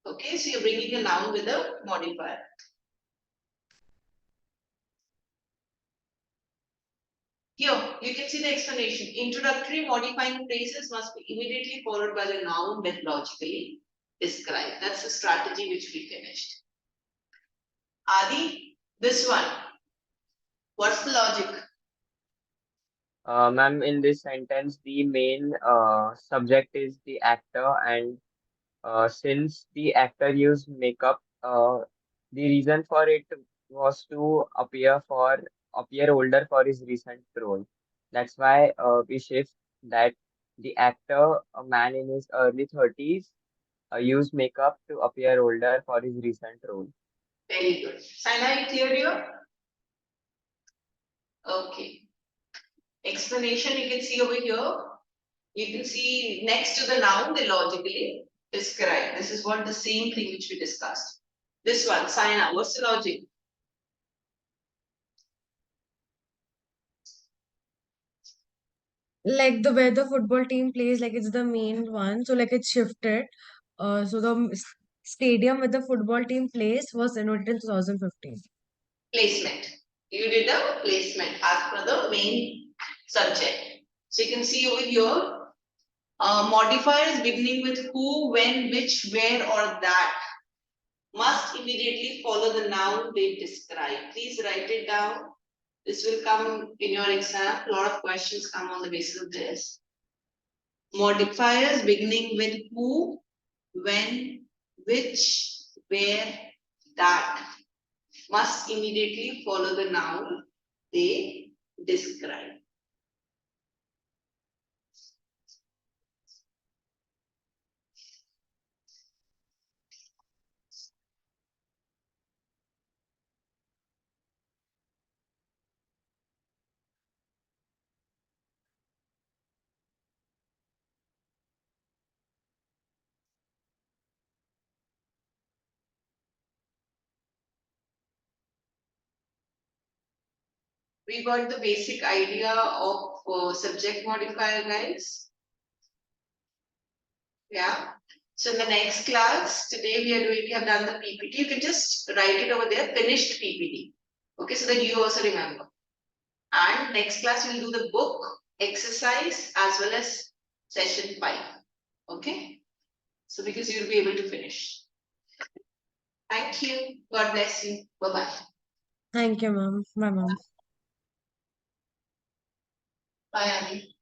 Speaker 1: Okay, so you're bringing a noun with a modifier. Here, you can see the explanation. Introductory modifying phrases must be immediately followed by the noun when logically described. That's the strategy which we finished. Adi, this one. What's the logic?
Speaker 3: Ma'am, in this sentence, the main subject is the actor, and since the actor used makeup, the reason for it was to appear older for his recent role. That's why we shift that the actor, a man in his early 30s, used makeup to appear older for his recent role.
Speaker 1: Very good. Saina, you clear here? Okay. Explanation you can see over here. You can see next to the noun, they logically describe. This is what the same thing which we discussed. This one, Saina, what's the logic?
Speaker 2: Like the where the football team plays, like it's the main one. So like it's shifted. So the stadium where the football team plays was renovated in 2015.
Speaker 1: Placement. You did the placement as per the main subject. So you can see over here, modifiers beginning with who, when, which, where, or that must immediately follow the noun they describe. Please write it down. This will come in your exam. A lot of questions come on the basis of this. Modifiers beginning with who, when, which, where, that must immediately follow the noun they describe. We got the basic idea of subject modifier, guys. Yeah. So in the next class, today we have done the PPT. You can just write it over there, finished PPT. Okay, so that you also remember. And next class we'll do the book, exercise, as well as session 5. Okay. So because you'll be able to finish. Thank you. God bless you. Bye-bye.
Speaker 2: Thank you, ma'am. Bye, ma'am.
Speaker 1: Bye, Annie.